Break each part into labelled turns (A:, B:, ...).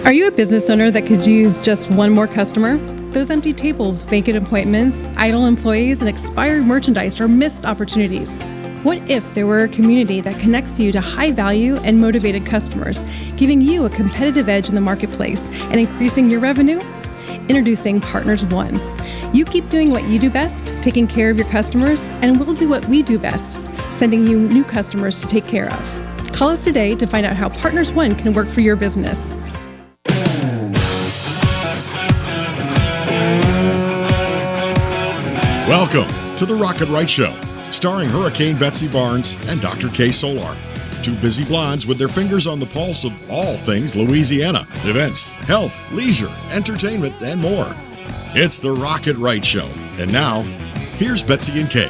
A: Are you a business owner that could use just one more customer? Those empty tables, vacant appointments, idle employees, and expired merchandise are missed opportunities. What if there were a community that connects you to high-value and motivated customers, giving you a competitive edge in the marketplace and increasing your revenue? Introducing Partners One. You keep doing what you do best, taking care of your customers, and we'll do what we do best, sending you new customers to take care of. Call us today to find out how Partners One can work for your business.
B: Welcome to the Rocket Right Show, starring Hurricane Betsy Barnes and Dr. K. Solar. Two busy blondes with their fingers on the pulse of all things Louisiana. Events, health, leisure, entertainment, and more. It's the Rocket Right Show. And now, here's Betsy and Kay.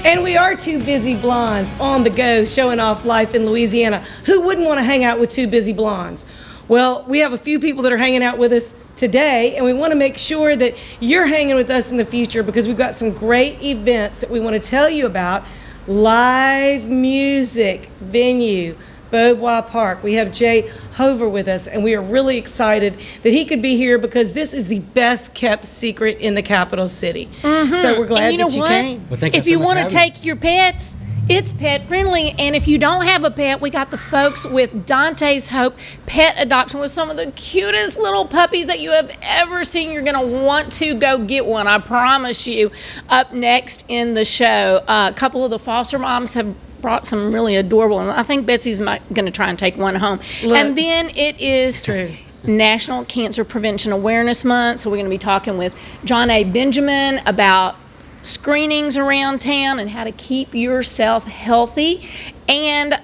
C: And we are two busy blondes on the go, showing off life in Louisiana. Who wouldn't want to hang out with two busy blondes? Well, we have a few people that are hanging out with us today, and we want to make sure that you're hanging with us in the future because we've got some great events that we want to tell you about. Live music venue, Beauvoir Park. We have Jay Hover with us, and we are really excited that he could be here because this is the best kept secret in the capital city. Mm-hmm. So we're glad that you came.
D: Well, if you want to take your pets, it's pet friendly, and if you don't have a pet, we got the folks with Dante's Hope Pet Adoption with some of the cutest little puppies that you have ever seen. You're going to want to go get one, I promise you. Up next in the show, a couple of the foster moms have brought some really adorable, and I think Betsy's going to try and take one home. Look, and then it is National Cancer Prevention Awareness Month, so we're going to be talking with Johnnay Benjamin about screenings around town and how to keep yourself healthy. And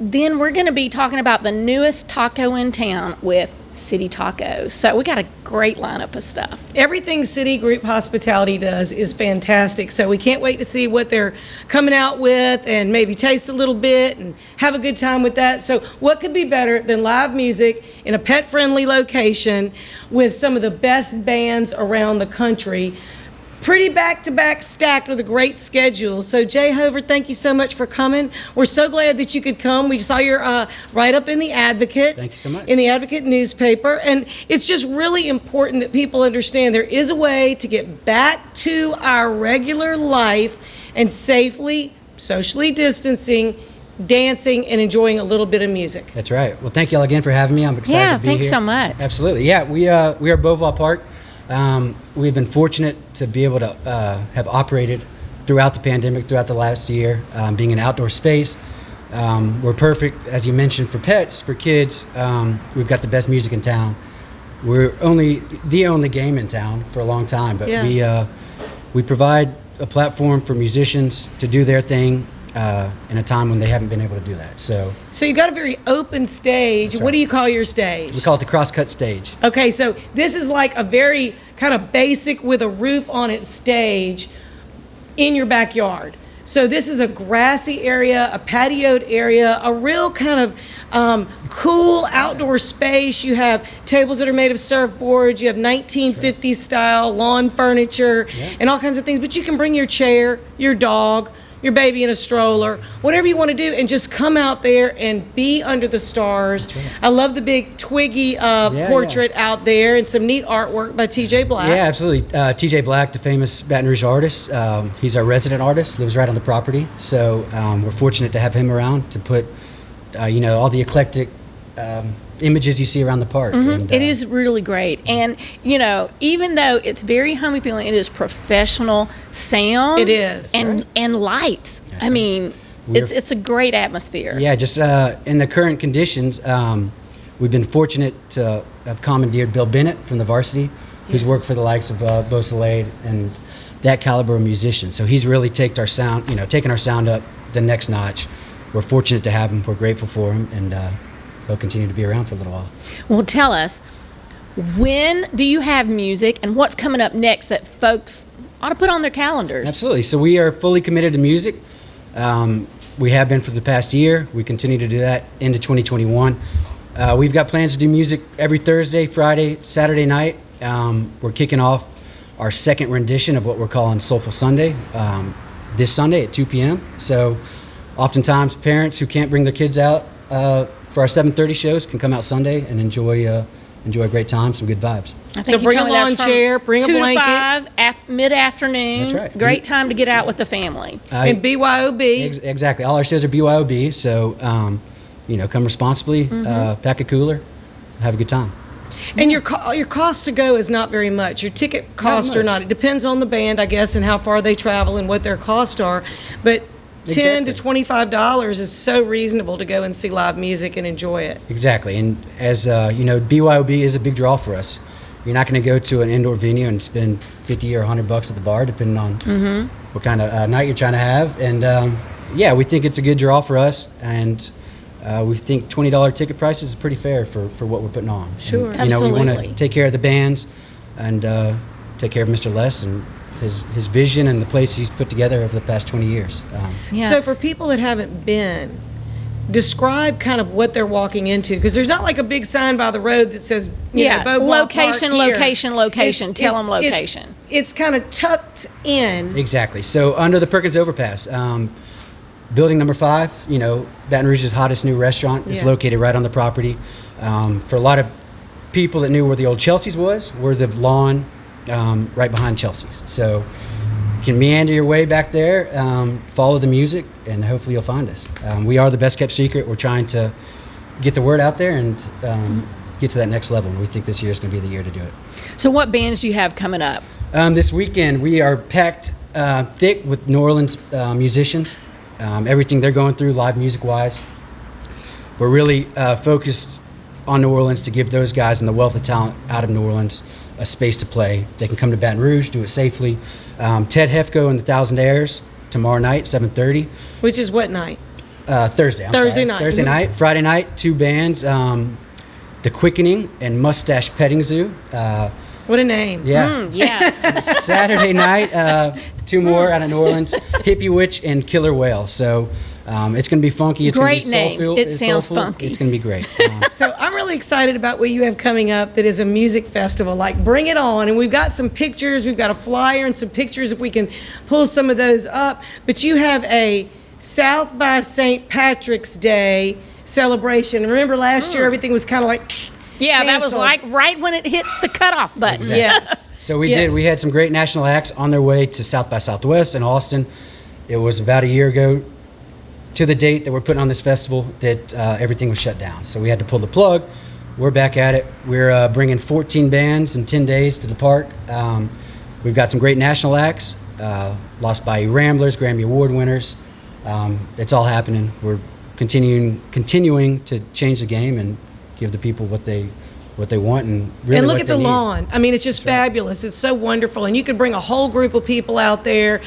D: then we're going to be talking about the newest taco in town with City Tacos. So we got a great lineup of stuff. Everything City Group Hospitality does is fantastic. So we can't wait to see what they're coming out with and maybe taste a little bit and have a good time with that. So what could be better than live music in a pet-friendly location with some of the best bands around the country? Pretty back-to-back stacked with a great schedule. So Jay Hover, thank you so much for coming. We're so glad that you could come. We saw your write-up in The Advocate. Thank you so much. In The Advocate newspaper. And it's just really important that people understand there is a way to get back to our regular life and safely, socially distancing, dancing, and enjoying a little bit of music.
E: That's right. Well, thank you all again for having me. I'm excited to be here.
D: Yeah, thanks so much.
E: Absolutely. Yeah, we are Beauvoir Park. We've been fortunate to be able to have operated throughout the pandemic, throughout the last year, being an outdoor space. We're perfect, as you mentioned, for pets, for kids. We've got the best music in town. We're the only game in town for a long time, but we provide a platform for musicians to do their thing in a time when they haven't been able to do that. So
C: you got a very open stage. Right. What do you call your stage?
E: We call it the crosscut stage.
C: Okay, so this is like a very kind of basic with a roof on its stage in your backyard. So this is a grassy area, a patioed area, a real kind of cool outdoor space. You have tables that are made of surfboards. You have 1950s style lawn furniture and all kinds of things. But you can bring your chair, your dog, your baby in a stroller, whatever you want to do, and just come out there and be under the stars. Right. I love the big Twiggy portrait out there and some neat artwork by T.J. Black.
E: Yeah, absolutely. T.J. Black, the famous Baton Rouge artist, he's our resident artist, lives right on the property. So we're fortunate to have him around to put, all the eclectic images you see around the park.
D: Mm-hmm. And, it is really great. And, even though it's very homey feeling, it is professional sound.
C: It is.
D: And lights. That's I mean, it's a great atmosphere.
E: Yeah, just in the current conditions, we've been fortunate to have commandeered Bill Bennett from the Varsity, who's worked for the likes of Beau Soleil and that caliber of musician. So he's really taken our sound up the next notch. We're fortunate to have him. We're grateful for him. And he'll continue to be around for a little while.
D: Well, tell us, when do you have music and what's coming up next that folks ought to put on their calendars?
E: Absolutely. So we are fully committed to music. We have been for the past year. We continue to do that into 2021. We've got plans to do music every Thursday, Friday, Saturday night. We're kicking off our second rendition of what we're calling Soulful Sunday this Sunday at 2 p.m. So oftentimes parents who can't bring their kids out for our 7:30 shows can come out Sunday and enjoy a great time, some good vibes.
D: I
C: So
D: think you
C: bring a
D: told me that's
C: lawn
D: from
C: chair, bring a
D: 2
C: blanket.
D: to 5, mid-afternoon.
E: That's right.
D: Great time to get out with the family.
C: And BYOB.
E: Exactly. All our shows are BYOB, so come responsibly, pack a cooler, have a good time.
C: And your cost to go is not very much. Your ticket costs are not. It depends on the band, I guess, and how far they travel and what their costs are. But $10 to $25 is so reasonable to go and see live music and enjoy it.
E: Exactly. And as BYOB is a big draw for us. You're not going to go to an indoor venue and spend $50 or $100 at the bar, depending on what kind of night you're trying to have. And we think it's a good draw for us. And we think $20 ticket prices is pretty fair for what we're putting on.
C: Sure.
E: And, we want to
D: Absolutely.
E: take care of the bands and take care of Mr. Les and his vision and the place he's put together over the past 20 years.
D: Yeah.
C: So for people that haven't been, describe kind of what they're walking into, because there's not like a big sign by the road that says, Boat Wild
D: location,
C: Park here.
D: location. Tell them location.
C: It's kind of tucked in.
E: Exactly. So under the Perkins Overpass, building number 5, Baton Rouge's hottest new restaurant is
C: Yeah.
E: located right on the property. For a lot of people that knew where the old Chelsea's was, we're the lawn right behind Chelsea's. So you can meander your way back there, follow the music, and hopefully you'll find us. We are the best kept secret. We're trying to get the word out there and get to that next level. And we think this year is going to be the year to do it.
D: So what bands do you have coming up?
E: This weekend, we are packed thick with New Orleans musicians. Everything they're going through, live music-wise. We're really focused on New Orleans to give those guys and the wealth of talent out of New Orleans a space to play. They can come to Baton Rouge, do it safely. Ted Hefko and the Thousand Airs tomorrow night, 7:30.
C: Which is what night?
E: Thursday.
C: Thursday night.
E: Thursday night. Friday night, 2 bands, The Quickening and Mustache Petting Zoo.
C: What a name.
E: Yeah.
D: Yeah.
E: Saturday night, 2 more out of New Orleans, Hippie Witch and Killer Whale. So it's going to be funky. It's
D: Great
E: gonna be
D: names.
E: soulful.
D: It
E: It's
D: sounds
E: soulful.
D: funky.
E: It's going to be great.
C: So I'm really excited about what you have coming up that is a music festival. Like, bring it on. And we've got some pictures. We've got a flyer and some pictures if we can pull some of those up. But you have a South by St. Patrick's Day celebration. Remember last year everything was kind of like
D: Yeah, that was
C: canceled.
D: like right when it hit the cutoff button.
E: Exactly.
C: Yes.
E: So we
C: Yes.
E: did. We had some great national acts on their way to South by Southwest in Austin. It was about a year ago to the date that we're putting on this festival that everything was shut down. So we had to pull the plug. We're back at it. We're bringing 14 bands in 10 days to the park. We've got some great national acts, Lost Bayou Ramblers, Grammy Award winners. It's all happening. We're continuing to change the game and give the people what they want and really
C: And look
E: what
C: at
E: they
C: the
E: need.
C: lawn. I mean, it's just fabulous. It's so wonderful. And you could bring a whole group of people out there,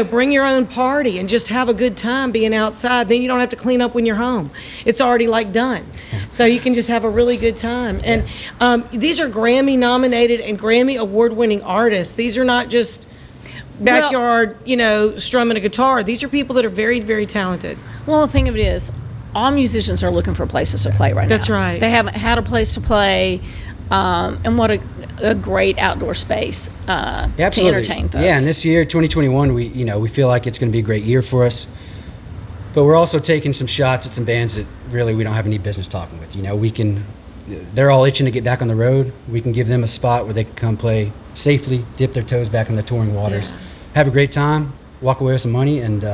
C: bring your own party and just have a good time being outside. Then you don't have to clean up when you're home. It's already like done. So you can just have a really good time. And these are Grammy nominated and Grammy award winning artists. These are not just backyard, strumming a guitar. These are people that are very, very talented.
D: Well, the thing of it is, all musicians are looking for places to play right now.
C: That's right.
D: They haven't had a place to play, and what a great outdoor space to
E: Absolutely.
D: entertain folks.
E: Yeah, and this year, 2021, we feel like it's going to be a great year for us. But we're also taking some shots at some bands that really we don't have any business talking with. They're all itching to get back on the road. We can give them a spot where they can come play safely, dip their toes back in the touring waters, have a great time, walk away with some money, and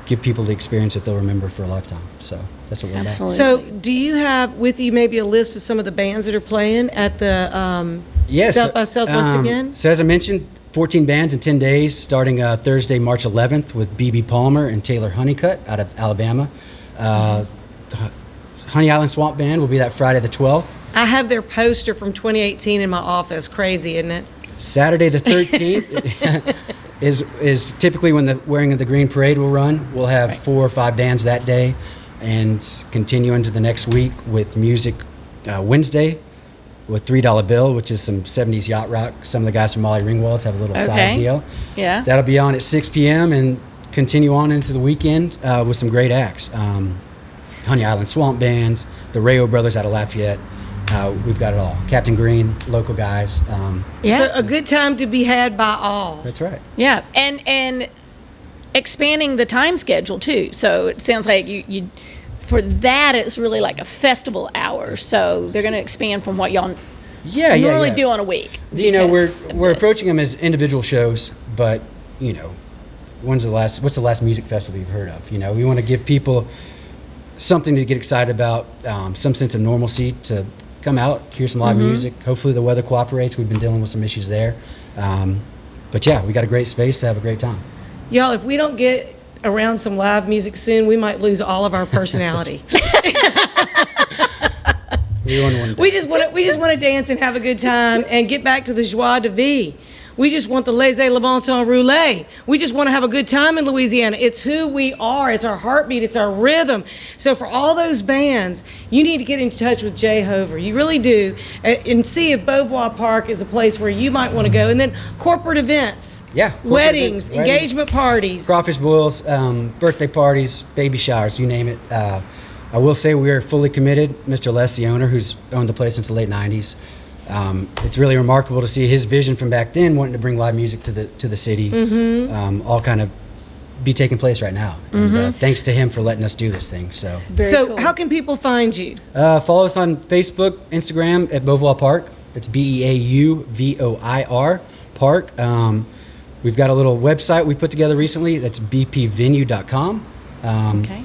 E: give people the experience that they'll remember for a lifetime. So that's what we're about.
D: Absolutely.
C: So, do you have with you maybe a list of some of the bands that are playing at the
E: Yes.
C: South by Southwest again?
E: So as I mentioned, 14 bands in 10 days, starting Thursday, March 11th with B.B. Palmer and Taylor Honeycutt out of Alabama. Honey Island Swamp Band will be that Friday the 12th.
C: I have their poster from 2018 in my office. Crazy, isn't it?
E: Saturday the 13th is typically when the Wearing of the Green Parade will run. We'll have 4 or 5 bands that day and continue into the next week with music Wednesday with $3 Bill, which is some 70s yacht rock. Some of the guys from Molly Ringwald's have a little side deal.
D: Yeah.
E: That'll be on at 6 p.m. and continue on into the weekend with some great acts. Honey Island Swamp Band, the Rayo Brothers out of Lafayette. We've got it all. Captain Green, local guys.
C: So a good time to be had by all.
E: That's right.
D: Yeah, and expanding the time schedule too. So it sounds like you for that it's really like a festival hour. So they're going to expand from what y'all normally do on a week.
E: We're approaching them as individual shows, but what's the last music festival you've heard of? We want to give people something to get excited about, some sense of normalcy to come out, hear some live music. Hopefully the weather cooperates. We've been dealing with some issues there. But yeah, we got a great space to have a great time.
C: Y'all, if we don't get around some live music soon, we might lose all of our personality. We just want to dance and have a good time and get back to the joie de vivre. We just want the laissez le bon temps rouler. We just want to have a good time in Louisiana. It's who we are. It's our heartbeat. It's our rhythm. So for all those bands, you need to get in touch with Jay Hover. You really do. And see if Beauvoir Park is a place where you might want to go. And then corporate events.
E: Yeah.
C: Weddings, engagement parties.
E: Crawfish boils, birthday parties, baby showers, you name it. I will say we are fully committed. Mr. Les, the owner, who's owned the place since the late 90s. It's really remarkable to see his vision from back then, wanting to bring live music to the city, all kind of be taking place right now. And thanks to him for letting us do this thing. So
D: cool.
C: How can people find you?
E: Follow us on Facebook, Instagram at Beauvoir Park. It's BEAUVOIR Park. We've got a little website we put together recently. That's bpvenue.com.
D: Okay.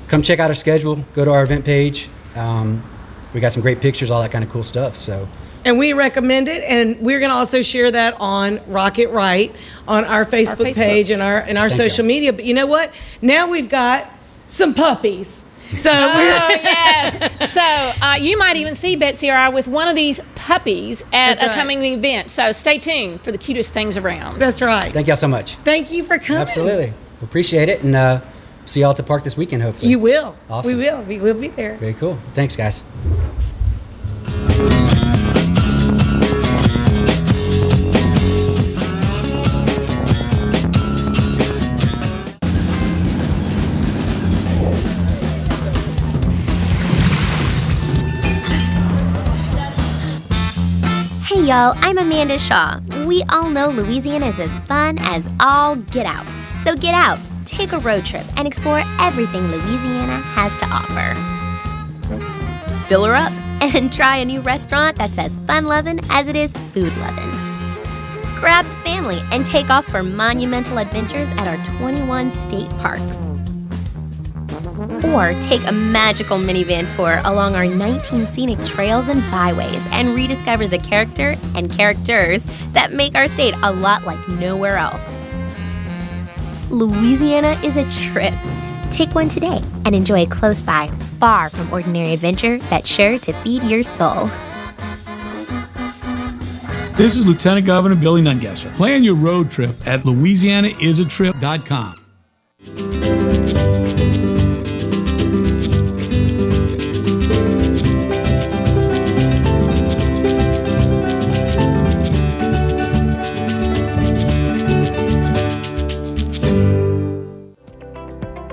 E: Come check out our schedule. Go to our event page. We got some great pictures, all that kind of cool stuff. So.
C: And we recommend it, and we're going to also share that on Rocket Right on our Facebook page and our social media. But you know what? Now we've got some puppies. So
D: yes. So you might even see Betsy or I with one of these puppies at a coming event. So stay tuned for the cutest things around.
C: That's right.
E: Thank y'all so much.
C: Thank you for coming.
E: Absolutely. Appreciate it. And see y'all at the park this weekend, hopefully.
C: You will.
E: Awesome.
C: We will. We will be there.
E: Very cool. Thanks, guys.
F: Hey y'all, I'm Amanda Shaw. We all know Louisiana is as fun as all get out. So get out, take a road trip, and explore everything Louisiana has to offer. Fill her up and try a new restaurant that's as fun-loving as it is food-loving. Grab the family and take off for monumental adventures at our 21 state parks. Or take a magical minivan tour along our 19 scenic trails and byways and rediscover the character and characters that make our state a lot like nowhere else. Louisiana is a trip. Take one today and enjoy a close by, far from ordinary adventure that's sure to feed your soul.
G: This is Lieutenant Governor Billy Nungesser. Plan your road trip at LouisianaIsATrip.com.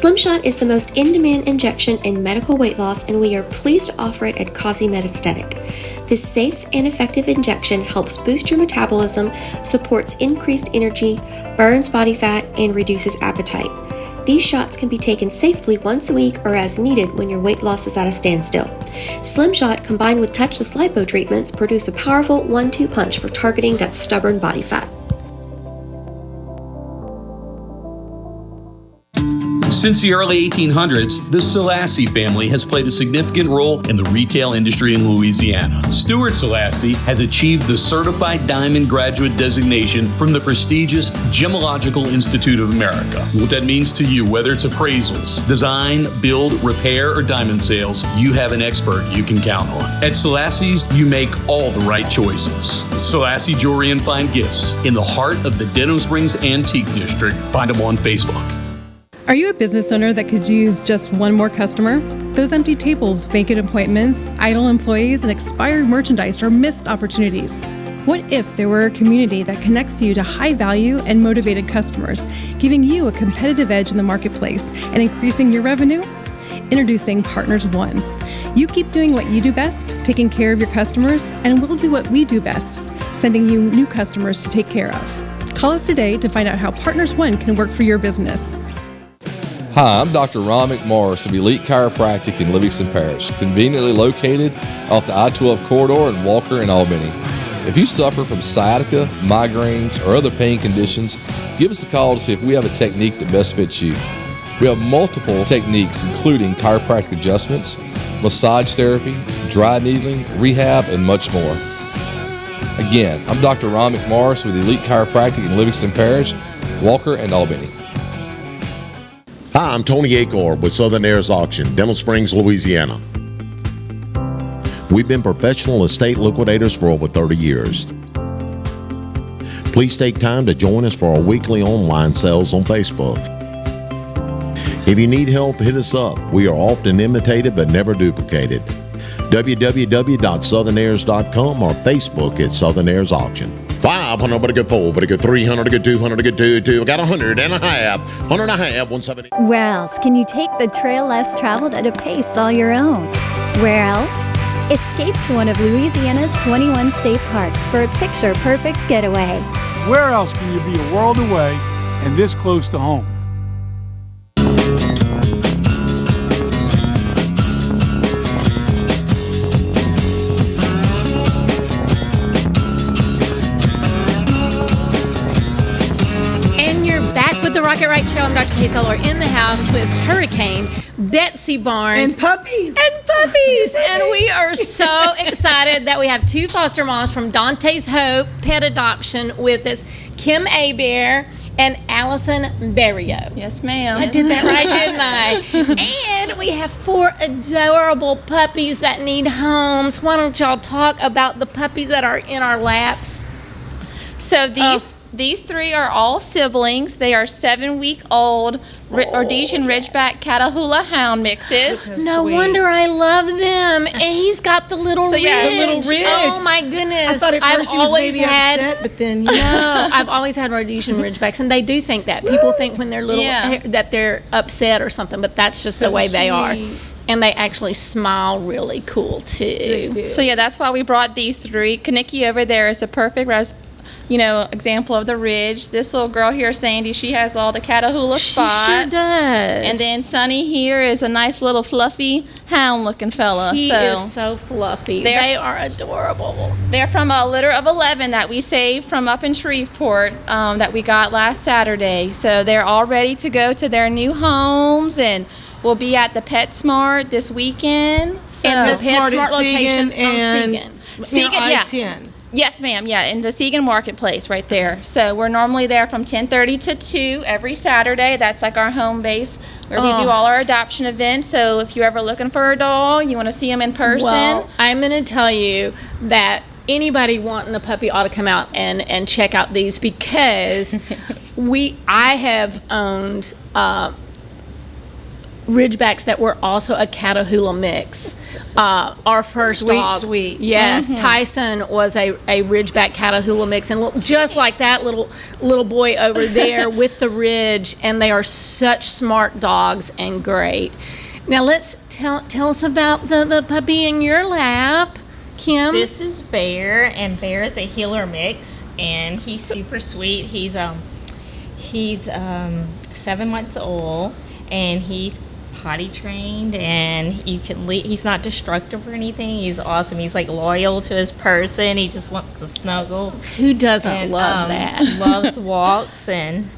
H: Slimshot is the most in-demand injection in medical weight loss, and we are pleased to offer it at Causey Metastatic. This safe and effective injection helps boost your metabolism, supports increased energy, burns body fat, and reduces appetite. These shots can be taken safely once a week or as needed when your weight loss is at a standstill. Slimshot combined with touchless lipo treatments produce a powerful 1-2 punch for targeting that stubborn body fat.
I: Since the early 1800s, the Selassie family has played a significant role in the retail industry in Louisiana. Stuart Selassie has achieved the Certified Diamond Graduate designation from the prestigious Gemological Institute of America. What that means to you, whether it's appraisals, design, build, repair, or diamond sales, you have an expert you can count on. At Selassie's, you make all the right choices. Selassie Jewelry and Fine Gifts in the heart of the Denham Springs Antique District. Find them on Facebook.
A: Are you a business owner that could use just one more customer? Those empty tables, vacant appointments, idle employees, and expired merchandise are missed opportunities. What if there were a community that connects you to high-value and motivated customers, giving you a competitive edge in the marketplace and increasing your revenue? Introducing Partners One. You keep doing what you do best, taking care of your customers, and we'll do what we do best, sending you new customers to take care of. Call us today to find out how Partners One can work for your business.
J: Hi, I'm Dr. Ron McMorris of Elite Chiropractic in Livingston Parish, conveniently located off the I-12 corridor in Walker and Albany. If you suffer from sciatica, migraines, or other pain conditions, give us a call to see if we have a technique that best fits you. We have multiple techniques including chiropractic adjustments, massage therapy, dry needling, rehab, and much more. Again, I'm Dr. Ron McMorris with Elite Chiropractic in Livingston Parish, Walker, and Albany.
K: Hi, I'm Tony Acor with Southern Heirs Auction, Dental Springs, Louisiana. We've been professional estate liquidators for over 30 years. Please take time to join us for our weekly online sales on Facebook. If you need help, hit us up. We are often imitated but never duplicated. www.southernheirs.com or Facebook at Southern Heirs Auction. 500, but a good 4, but a good 300, a good 200, a good 2. I got 100 and a half, 170.
L: Where else can you take the trail less traveled at a pace all your own? Where else? Escape to one of Louisiana's 21 state parks for a picture-perfect getaway.
G: Where else can you be a world away and this close to home?
D: The Rocket Right Show. I'm Dr. Kay Solar in the house with Hurricane Betsy Barnes.
C: And puppies.
D: And we are so excited that we have two foster moms from Dante's Hope Pet Adoption with us, Kim Hebert and Allison Barrilleaux.
M: Yes, ma'am.
D: I did that right, didn't I? And we have 4 adorable puppies that need homes. Why don't y'all talk about the puppies that are in our laps?
M: So these 3 are all siblings. They are 7-week-old Rhodesian Ridgeback Catahoula Hound mixes.
D: No wonder I love them. And he's got the little ridge.
C: The little ridge.
D: Oh my goodness!
C: I thought at first he was maybe upset, but then
D: no. I've always had Rhodesian Ridgebacks, and they do think that. People think when they're little that they're upset or something, but that's just the way they are. And they actually smile really cool too.
M: So that's why we brought these 3. Kaniki over there is a perfect example of the ridge. This little girl here, Sandy, she has all the Catahoula spots.
D: She sure does.
M: And then Sonny here is a nice little fluffy hound-looking fella.
D: He is so fluffy. They are adorable.
M: They're from a litter of 11 that we saved from up in Shreveport that we got last Saturday. So they're all ready to go to their new homes, and we'll be at the PetSmart this weekend.
D: So and the PetSmart location
C: and
D: Segan,
C: I-10.
M: Yes, ma'am. Yeah, in the Segan Marketplace right there. So we're normally there from 10:30 to 2 every Saturday. That's like our home base where we do all our adoption events. So if you're ever looking for a dog, you want to see them in person.
D: Well, I'm going to tell you that anybody wanting a puppy ought to come out and check out these, because I have owned Ridgebacks that were also a Catahoula mix. Our first dog, yes, Tyson was a Ridgeback Catahoula mix, and look just like that little boy over there with the ridge. And they are such smart dogs and great. Now let's tell us about the puppy in your lap, Kim.
N: This is Bear, and Bear is a healer mix, and he's super sweet. He's 7 months old, and he's potty trained, and you can he's not destructive or anything. He's awesome. He's like loyal to his person. He just wants to snuggle.
D: Who doesn't love that?
N: Loves walks, and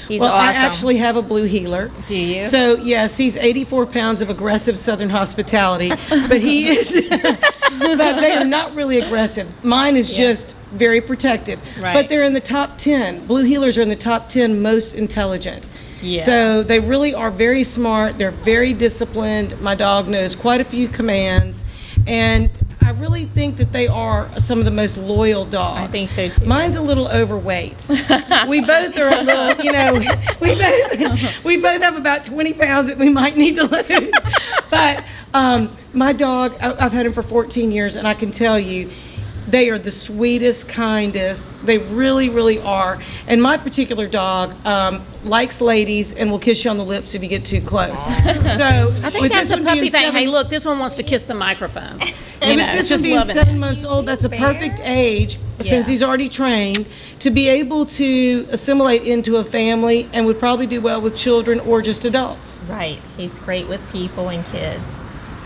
N: he's
C: awesome. I
N: awesome.
C: actually have a blue healer.
N: Do you?
C: So yes, he's 84 pounds of aggressive Southern hospitality, but he is. But they are not really aggressive. Mine is just very protective.
N: Right.
C: But they're in the top 10. Blue healers are in the top 10 most intelligent.
N: Yeah.
C: So they really are very smart. They're very disciplined. My dog knows quite a few commands. And I really think that they are some of the most loyal dogs.
N: I think so too.
C: Mine's a little overweight. We both are a little, we both have about 20 pounds that we might need to lose. But my dog, I've had him for 14 years, and I can tell you, they are the sweetest, kindest. They really, really are. And my particular dog likes ladies and will kiss you on the lips if you get too close. So
D: I think that's a puppy thing. Hey, look, this one wants to kiss the microphone.
C: And with this one being
D: loving
C: 7 months old, that's a perfect age, since he's already trained, to be able to assimilate into a family and would probably do well with children or just adults.
N: Right. He's great with people and kids.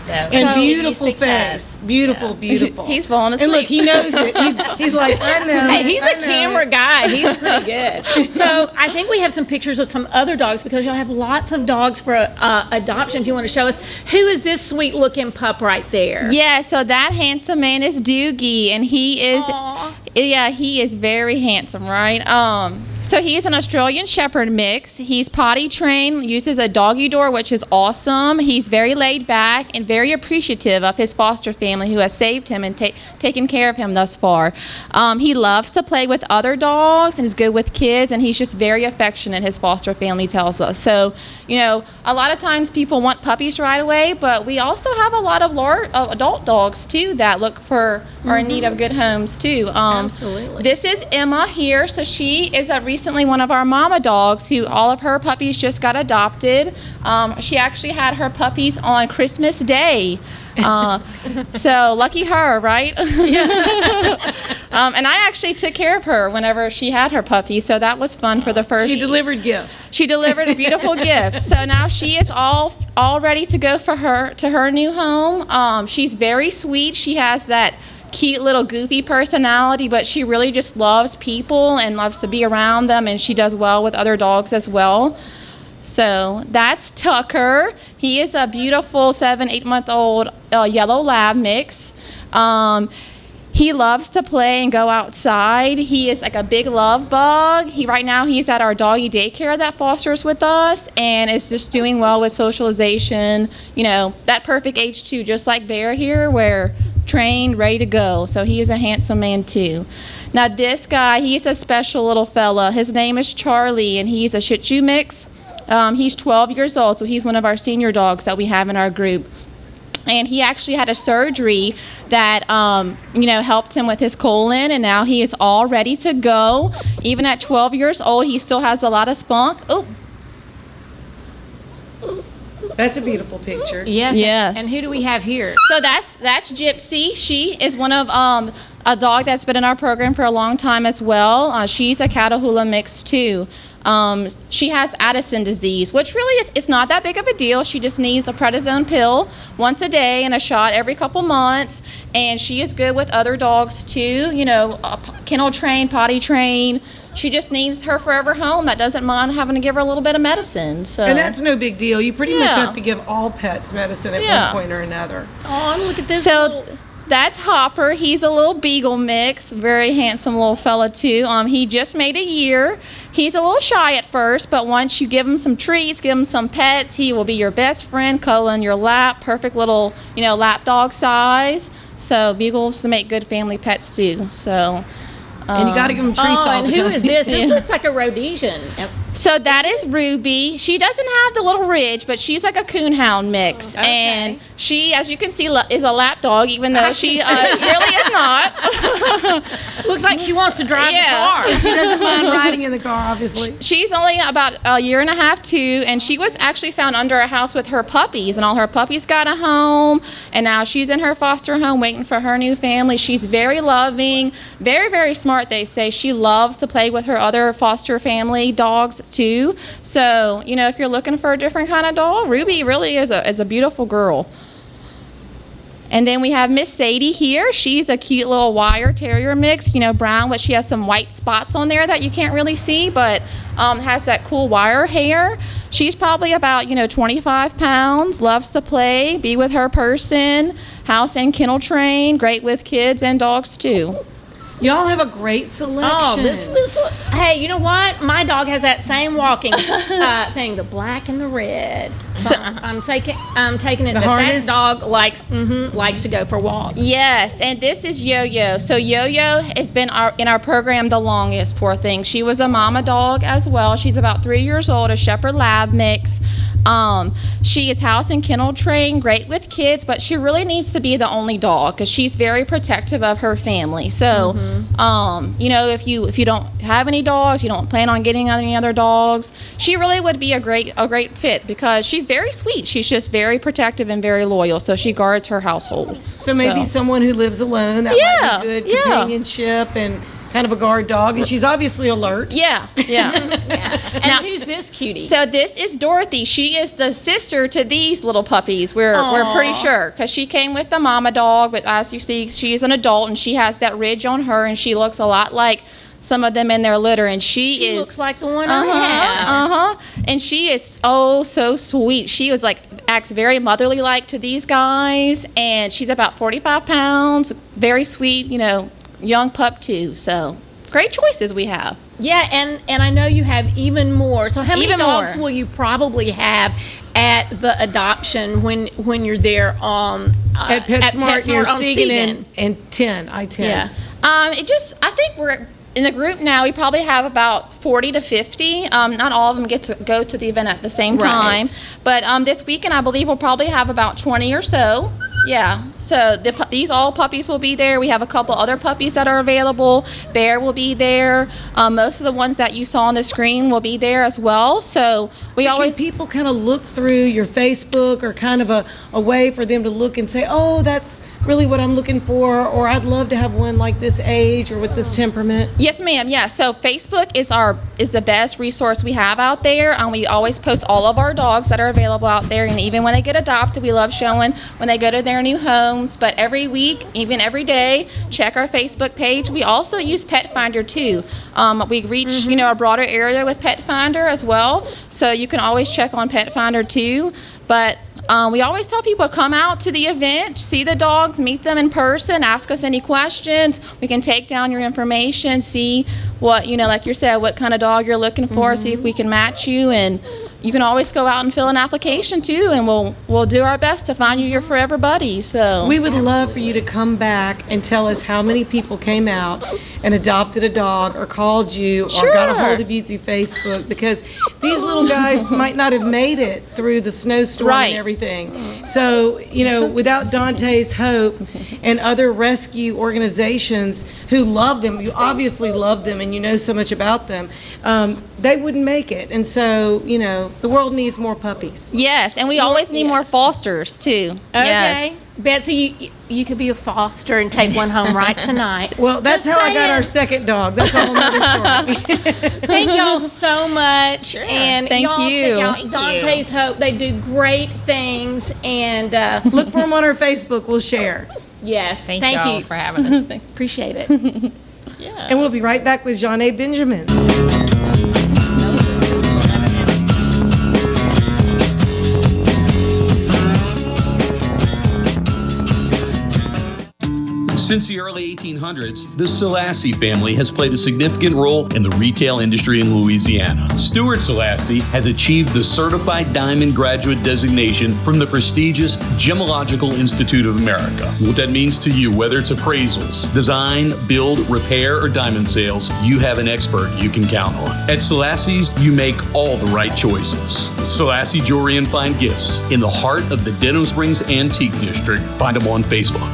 N: So,
C: And beautiful face. Beautiful, beautiful.
M: He's falling asleep.
C: And look, he knows it. He's like, I know.
D: Hey, he's
C: I
D: a
C: know
D: camera
C: it.
D: guy. He's pretty good. So I think we have some pictures of some other dogs because y'all have lots of dogs for adoption. If you want to show us, who is this sweet looking pup right there?
M: Yeah, so that handsome man is Doogie, and he is, he is very handsome, right? So he's an Australian Shepherd mix. He's potty trained, uses a doggy door, which is awesome. He's very laid back and very appreciative of his foster family who has saved him and taken care of him thus far. He loves to play with other dogs and is good with kids, and he's just very affectionate, his foster family tells us. So, you know, a lot of times people want puppies right away, but we also have a lot of adult dogs too that look for or in need of good homes too.
D: Absolutely.
M: This is Emma here. So she is recently one of our mama dogs who all of her puppies just got adopted. She actually had her puppies on Christmas Day. So lucky her, right? And I actually took care of her whenever she had her puppy, so that was fun for the first.
C: She delivered gifts.
M: She delivered beautiful gifts. So now she is all ready to go to her new home. She's very sweet. She has that cute little goofy personality, but she really just loves people and loves to be around them, and she does well with other dogs as well. So that's Tucker. He is a beautiful 7-8 month old yellow lab mix. He loves to play and go outside. He is like a big love bug. Right now he's at our doggy daycare that fosters with us and is just doing well with socialization. You know, that perfect age too, just like Bear here, where trained, ready to go. So he is a handsome man too. Now this guy, he's a special little fella. His name is Charlie, and he's a Shih Tzu mix. He's 12 years old, so he's one of our senior dogs that we have in our group. And he actually had a surgery that, helped him with his colon, and now he is all ready to go. Even at 12 years old, he still has a lot of spunk. Oh.
C: That's a beautiful picture.
D: Yes.
M: Yes.
D: And who do we have here?
M: So that's Gypsy. She is one of a dog that's been in our program for a long time as well. She's a Catahoula mix too. She has Addison disease, which really it's not that big of a deal. She just needs a prednisone pill once a day and a shot every couple months. And she is good with other dogs too, kennel trained, potty trained. She just needs her forever home that doesn't mind having to give her a little bit of medicine. So.
C: And that's no big deal. You pretty much have to give all pets medicine at one point or another.
D: Oh, look at this.
M: So that's Hopper. He's a little beagle mix. Very handsome little fella too. He just made a year. He's a little shy at first, but once you give him some treats, give him some pets, he will be your best friend, cuddle in your lap. Perfect little, lap dog size. So beagles make good family pets too. So.
C: And you got to give them treats all the time.
D: And who is this? This looks like a Rhodesian.
M: So that is Ruby. She doesn't have the little ridge, but she's like a coonhound mix. Okay. And she, as you can see, is a lap dog, even though she really is not.
D: Looks like she wants to drive the car.
C: She doesn't mind riding in the car, obviously.
M: She's only about a year and a half, too, and she was actually found under a house with her puppies, and all her puppies got a home, and now she's in her foster home waiting for her new family. She's very loving, very, very smart, they say. She loves to play with her other foster family dogs too. So, if you're looking for a different kind of dog, Ruby really is a beautiful girl. And then we have Miss Sadie here. She's a cute little wire terrier mix, brown, but she has some white spots on there that you can't really see, but has that cool wire hair. She's probably about, 25 pounds, loves to play, be with her person, house and kennel trained, great with kids and dogs too.
C: Y'all have a great selection.
D: Hey, you know what? My dog has that same walking thing, the black and the red. So I'm taking it that dog likes to go for walks.
M: Yes, and this is Yo-Yo. So Yo-Yo has been in our program the longest, poor thing. She was a mama dog as well. She's about 3 years old, a Shepherd Lab mix. She is house and kennel trained, great with kids, but she really needs to be the only dog because she's very protective of her family. So, if you don't have any dogs, you don't plan on getting any other dogs, she really would be a great fit because she's very sweet. She's just very protective and very loyal. So she guards her household.
C: So maybe someone who lives alone, that might be good companionship and kind of a guard dog, and she's obviously alert.
M: Yeah.
D: And now, who's this cutie?
M: So this is Dorothy. She is the sister to these little puppies. We're pretty sure because she came with the mama dog, but as you see, she's an adult and she has that ridge on her, and she looks a lot like some of them in their litter, and she
D: looks like the one I have.
M: And she is so sweet. She was acts very motherly like to these guys, and she's about 45 pounds, very sweet, young pup too. So great choices we have.
D: Yeah, and I know you have even more. So how many
M: Even
D: dogs
M: more.
D: will you probably have at the adoption when you're there
C: At PetSmart near
D: on
C: Siegen and 10, I-10.
D: Yeah.
M: I think we're in the group now. We probably have about 40 to 50. Not all of them get to go to the event at the same time, but this weekend I believe we'll probably have about 20 or so. Yeah. So these all puppies will be there. We have a couple other puppies that are available. Bear will be there. Most of the ones that you saw on the screen will be there as well. So
C: Can people kind of look through your Facebook, or kind of a way for them to look and say, oh, that's really what I'm looking for, or I'd love to have one like this age or with this temperament?
M: Yes, ma'am. Yeah. So Facebook is the best resource we have out there. We always post all of our dogs that are available out there, and even when they get adopted, we love showing when they go to their new homes. But every week, even every day, check our Facebook page. We also use Pet Finder too. We reach a broader area with Pet Finder as well, so you can always check on Pet Finder too. But we always tell people to come out to the event, see the dogs, meet them in person, ask us any questions. We can take down your information, see what, like you said, what kind of dog you're looking for, see if we can match you, and you can always go out and fill an application too, and we'll do our best to find you your forever buddy. So
C: we would love for you to come back and tell us how many people came out and adopted a dog, or called you, or got a hold of you through Facebook, because these little guys might not have made it through the snowstorm and everything. So without Dante's hope and other rescue organizations who love them, you obviously love them and you know so much about them, they wouldn't make it. And so the world needs more puppies.
M: Yes, and we always need more fosters too.
D: Okay.
M: Yes.
D: Betsy, you could be a foster and take one home right tonight.
C: Well, that's how I got our second dog. That's a whole nother story.
D: Thank y'all so much. And
M: Thank
D: y'all
M: you.
D: check out Dante's Hope. They do great things. And
C: look for them on our Facebook. We'll share.
D: Yes.
N: Thank
D: Thank
N: y'all
D: you
N: for having us.
M: Appreciate it.
C: And we'll be right back with Johnnay Benjamin.
I: Since the early 1800s, the Selassie family has played a significant role in the retail industry in Louisiana. Stuart Selassie has achieved the Certified Diamond Graduate designation from the prestigious Gemological Institute of America. What that means to you, whether it's appraisals, design, build, repair, or diamond sales, you have an expert you can count on. At Selassie's, you make all the right choices. Selassie Jewelry and Fine Gifts, in the heart of the Denham Springs Antique District. Find them on Facebook.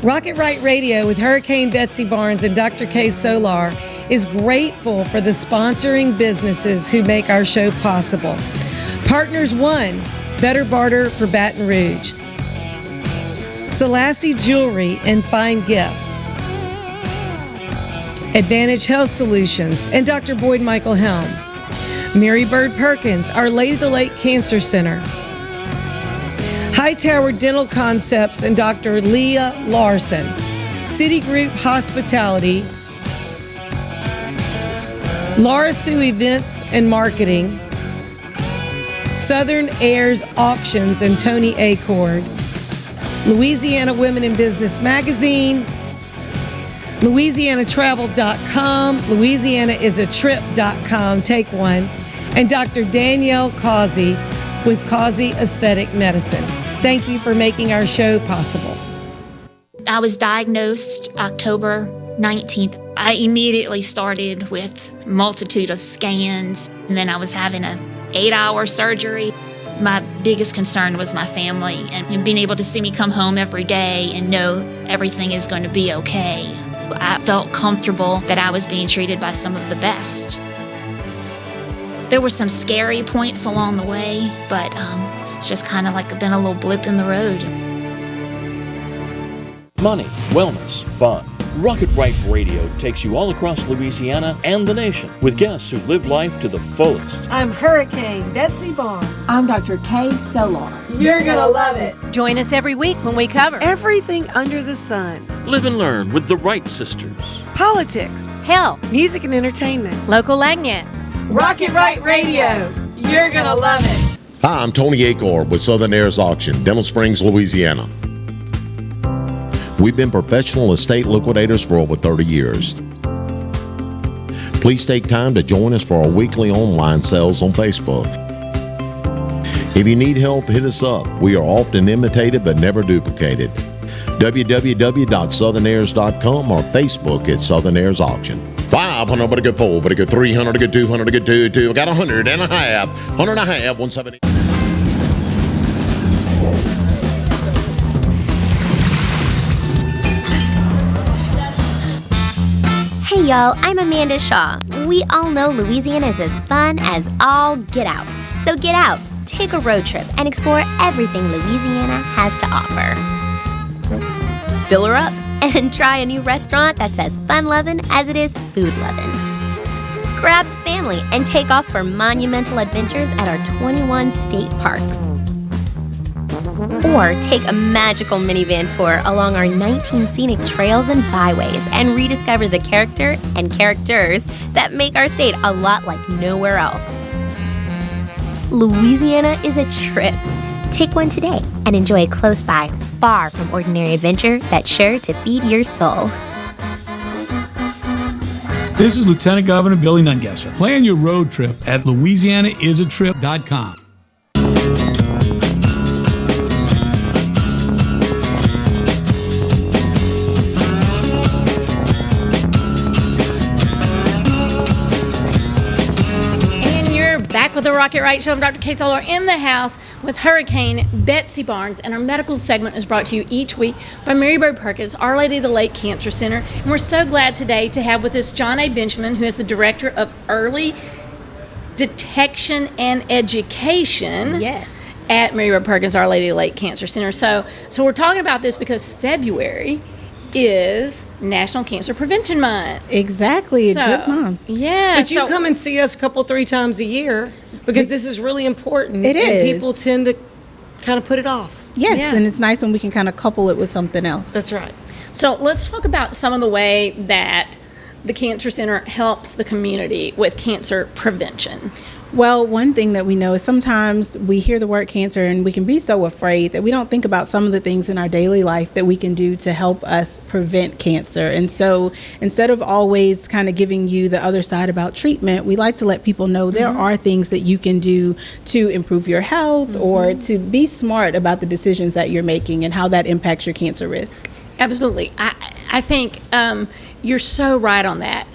C: Rocket Right Radio with Hurricane Betsy Barnes and Dr. K. Solar is grateful for the sponsoring businesses who make our show possible. Partners One, Better Barter for Baton Rouge. Selassie Jewelry and Fine Gifts. Advantage Health Solutions and Dr. Boyd Michael Helm. Mary Bird Perkins, Our Lady of the Lake Cancer Center. Hightower Dental Concepts and Dr. Leah Larson. Citigroup Hospitality. Laura Sue Events and Marketing. Southern Airs Auctions and Tony Acord. Louisiana Women in Business Magazine. LouisianaTravel.com. LouisianaIsATrip.com. Take one. And Dr. Danielle Causey with Causey Aesthetic Medicine. Thank you for making our show possible.
O: I was diagnosed October 19th. I immediately started with a multitude of scans, and then I was having an 8-hour surgery. My biggest concern was my family and being able to see me come home every day and know everything is going to be okay. I felt comfortable that I was being treated by some of the best. There were some scary points along the way, but it's just kind of like been a little blip in the road.
P: Money, wellness, fun. Rocket Right Radio takes you all across Louisiana and the nation with guests who live life to the fullest.
Q: I'm Hurricane Betsy Barnes.
R: I'm Dr. Kay Solar.
Q: You're gonna love it.
R: Join us every week when we cover
Q: everything under the sun.
P: Live and learn with the Wright sisters.
Q: Politics,
R: health,
Q: music and entertainment,
R: local lagniappe.
Q: Rocket Right Radio. You're gonna love it.
K: Hi, I'm Tony Acor with Southern Heirs Auction, Dental Springs, Louisiana. We've been professional estate liquidators for over 30 years. Please take time to join us for our weekly online sales on Facebook. If you need help, hit us up. We are often imitated but never duplicated. www.southernheirs.com or Facebook at Southern Heirs Auction. 500, but a good 4, but a good 300, a good 200, a good 2. I got 100 and a half, 170.
F: Hey y'all, I'm Amanda Shaw. We all know Louisiana is as fun as all get out. So get out, take a road trip, and explore everything Louisiana has to offer. Fill her up and try a new restaurant that's as fun-loving as it is food-loving. Grab the family and take off for monumental adventures at our 21 state parks. Or take a magical minivan tour along our 19 scenic trails and byways and rediscover the character and characters that make our state a lot like nowhere else. Louisiana is a trip. Take one today and enjoy a close by, far from ordinary adventure that's sure to feed your soul.
G: This is Lieutenant Governor Billy Nungesser. Plan your road trip at LouisianaIsATrip.com.
D: With the Rocket Right Show, I'm Dr. Kay Solar in the house with Hurricane Betsy Barnes, and our medical segment is brought to you each week by Mary Bird Perkins, Our Lady of the Lake Cancer Center, and we're so glad today to have with us Johnnay Benjamin, who is the Director of Early Detection and Education at Mary Bird Perkins, Our Lady of the Lake Cancer Center. So we're talking about this because February is National Cancer Prevention Month.
C: Exactly.
D: So,
C: good month.
D: Yeah.
C: But you come and see us a couple, 3 times a year because this is really important.
S: It is.
C: And people tend to kind of put it off.
S: Yes,
D: Yeah.
S: and it's nice when we can kind of couple it with something else.
C: That's right.
D: So let's talk about some of the way that the Cancer Center helps the community with cancer prevention.
S: Well, one thing that we know is sometimes we hear the word cancer and we can be so afraid that we don't think about some of the things in our daily life that we can do to help us prevent cancer. And so instead of always kind of giving you the other side about treatment, we like to let people know there are things that you can do to improve your health or to be smart about the decisions that you're making and how that impacts your cancer risk.
D: Absolutely. I think you're so right on that.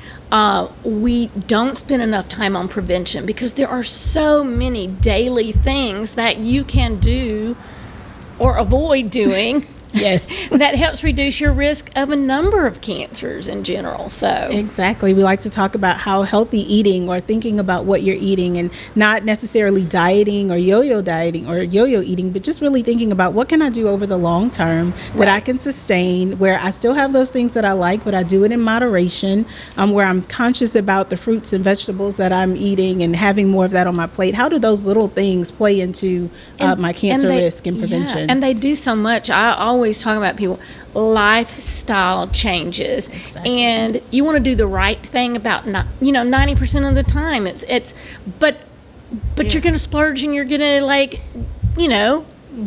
D: We don't spend enough time on prevention because there are so many daily things that you can do or avoid doing that helps reduce your risk of a number of cancers in general. So
S: exactly. We like to talk about how healthy eating or thinking about what you're eating and not necessarily dieting or yo-yo dieting or yo-yo eating, but just really thinking about what can I do over the long term that I can sustain, where I still have those things that I like, but I do it in moderation, where I'm conscious about the fruits and vegetables that I'm eating and having more of that on my plate. How do those little things play into my cancer risk and prevention?
D: Yeah, and they do so much. I always talk about people, lifestyle changes, and you want to do the right thing about 90% of the time. But you're going to splurge and you're going to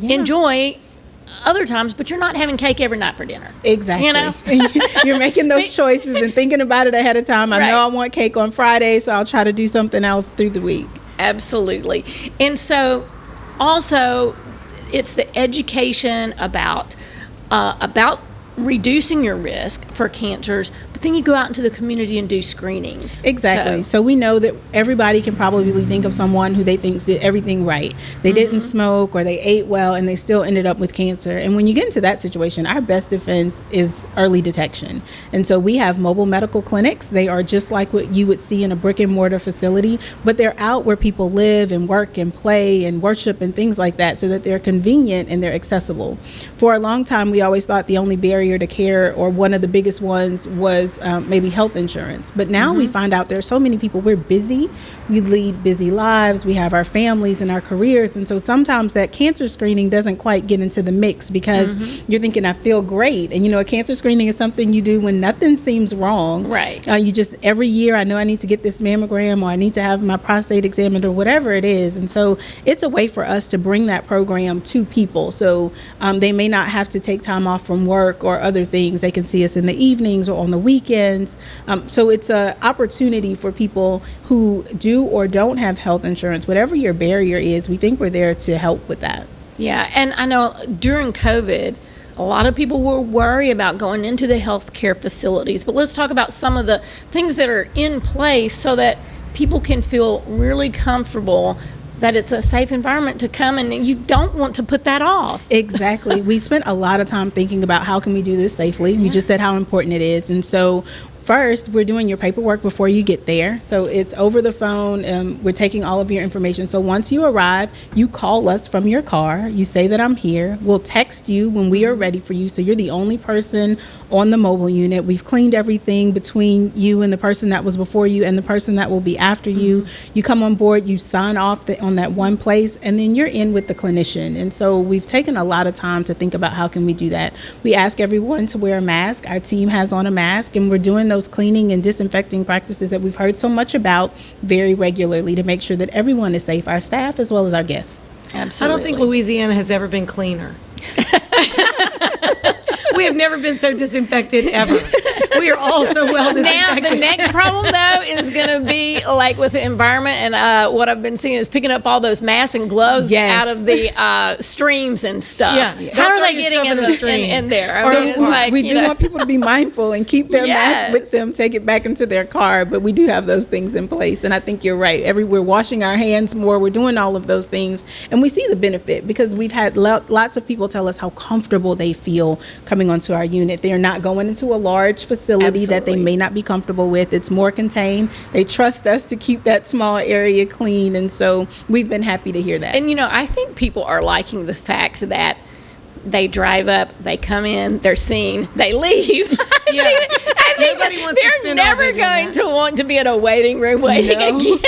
D: enjoy other times, but you're not having cake every night for dinner.
S: Exactly. You're making those choices and thinking about it ahead of time. I know I want cake on Friday, so I'll try to do something else through the week.
D: Absolutely. And so also it's the education about reducing your risk for cancers, but then you go out into the community and do screenings.
S: Exactly. So we know that everybody can probably think of someone who they think did everything right. They didn't smoke or they ate well and they still ended up with cancer. And when you get into that situation, our best defense is early detection. And so we have mobile medical clinics. They are just like what you would see in a brick and mortar facility, but they're out where people live and work and play and worship and things like that, so that they're convenient and they're accessible. For a long time, we always thought the only barrier to care, or one of the biggest ones, was maybe health insurance. But now we find out there are so many people. We're busy. We lead busy lives. We have our families and our careers. And so sometimes that cancer screening doesn't quite get into the mix, because you're thinking, I feel great. And, a cancer screening is something you do when nothing seems wrong.
D: Right.
S: You just, every year, I know I need to get this mammogram, or I need to have my prostate examined, or whatever it is. And so it's a way for us to bring that program to people. So they may not have to take time off from work or other things. They can see us in the evenings or on the weekends. So it's an opportunity for people who do or don't have health insurance. Whatever your barrier is, we think we're there to help with that.
D: Yeah, and I know during COVID, a lot of people were worried about going into the healthcare facilities. But let's talk about some of the things that are in place so that people can feel really comfortable that it's a safe environment to come, and you don't want to put that off.
S: Exactly. We spent a lot of time thinking about how can we do this safely. You just said how important it is. And so first, we're doing your paperwork before you get there. So it's over the phone. We're taking all of your information. So once you arrive, you call us from your car. You say that I'm here. We'll text you when we are ready for you. So you're the only person on the mobile unit. We've cleaned everything between you and the person that was before you and the person that will be after you. You come on board, you sign off on that one place, and then you're in with the clinician. And so we've taken a lot of time to think about how can we do that. We ask everyone to wear a mask. Our team has on a mask, and we're doing those cleaning and disinfecting practices that we've heard so much about very regularly to make sure that everyone is safe, our staff as well as our guests.
D: Absolutely.
C: I don't think Louisiana has ever been cleaner. We have never been so disinfected ever. We are all so well disinfected.
D: Now, the next problem, though, is going to be like with the environment, and what I've been seeing is picking up all those masks and gloves out of the streams and stuff.
C: Yeah.
D: How are they getting in there? I mean, it's like,
S: we do want people to be mindful and keep their mask with them, take it back into their car, but we do have those things in place. And I think you're right. We're washing our hands more. We're doing all of those things. And we see the benefit, because we've had lots of people tell us how comfortable they feel coming onto our unit. They're not going into a large facility that they may not be comfortable with. It's more contained. They trust us to keep that small area clean. And so we've been happy to hear that.
D: And, I think people are liking the fact that they drive up, they come in, they're seen, they leave. I think
C: Nobody wants to
D: they're
C: spend all
D: never
C: day doing
D: going to want to be in a waiting room waiting again.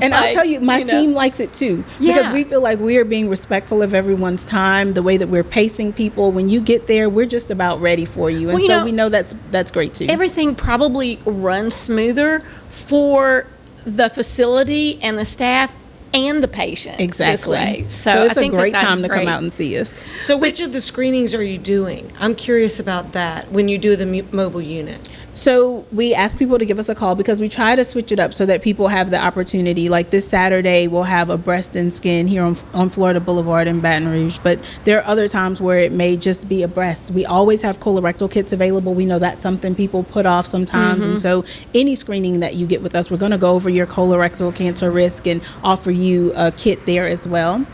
S: And I'll tell you, my team likes it too, because we feel like we are being respectful of everyone's time, the way that we're pacing people. When you get there, we're just about ready for you. And so we know that's great too.
D: Everything probably runs smoother for the facility and the staff and the patient.
S: Exactly.
D: This way.
S: So it's
D: I
S: a
D: think
S: great
D: that's
S: time to
D: great.
S: come out and see us.
C: So which of the screenings are you doing? I'm curious about that when you do the mobile units.
S: So we ask people to give us a call, because we try to switch it up so that people have the opportunity. Like this Saturday, we'll have a breast and skin here on Florida Boulevard in Baton Rouge. But there are other times where it may just be a breast. We always have colorectal kits available. We know that's something people put off sometimes. And so any screening that you get with us, we're going to go over your colorectal cancer risk and offer you a kit there as well.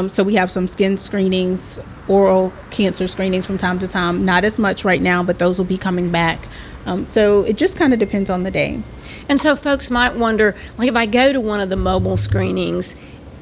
S: So we have some skin screenings, oral cancer screenings from time to time. Not as much right now, but those will be coming back. So it just kind of depends on the day.
D: And so folks might wonder, like if I go to one of the mobile screenings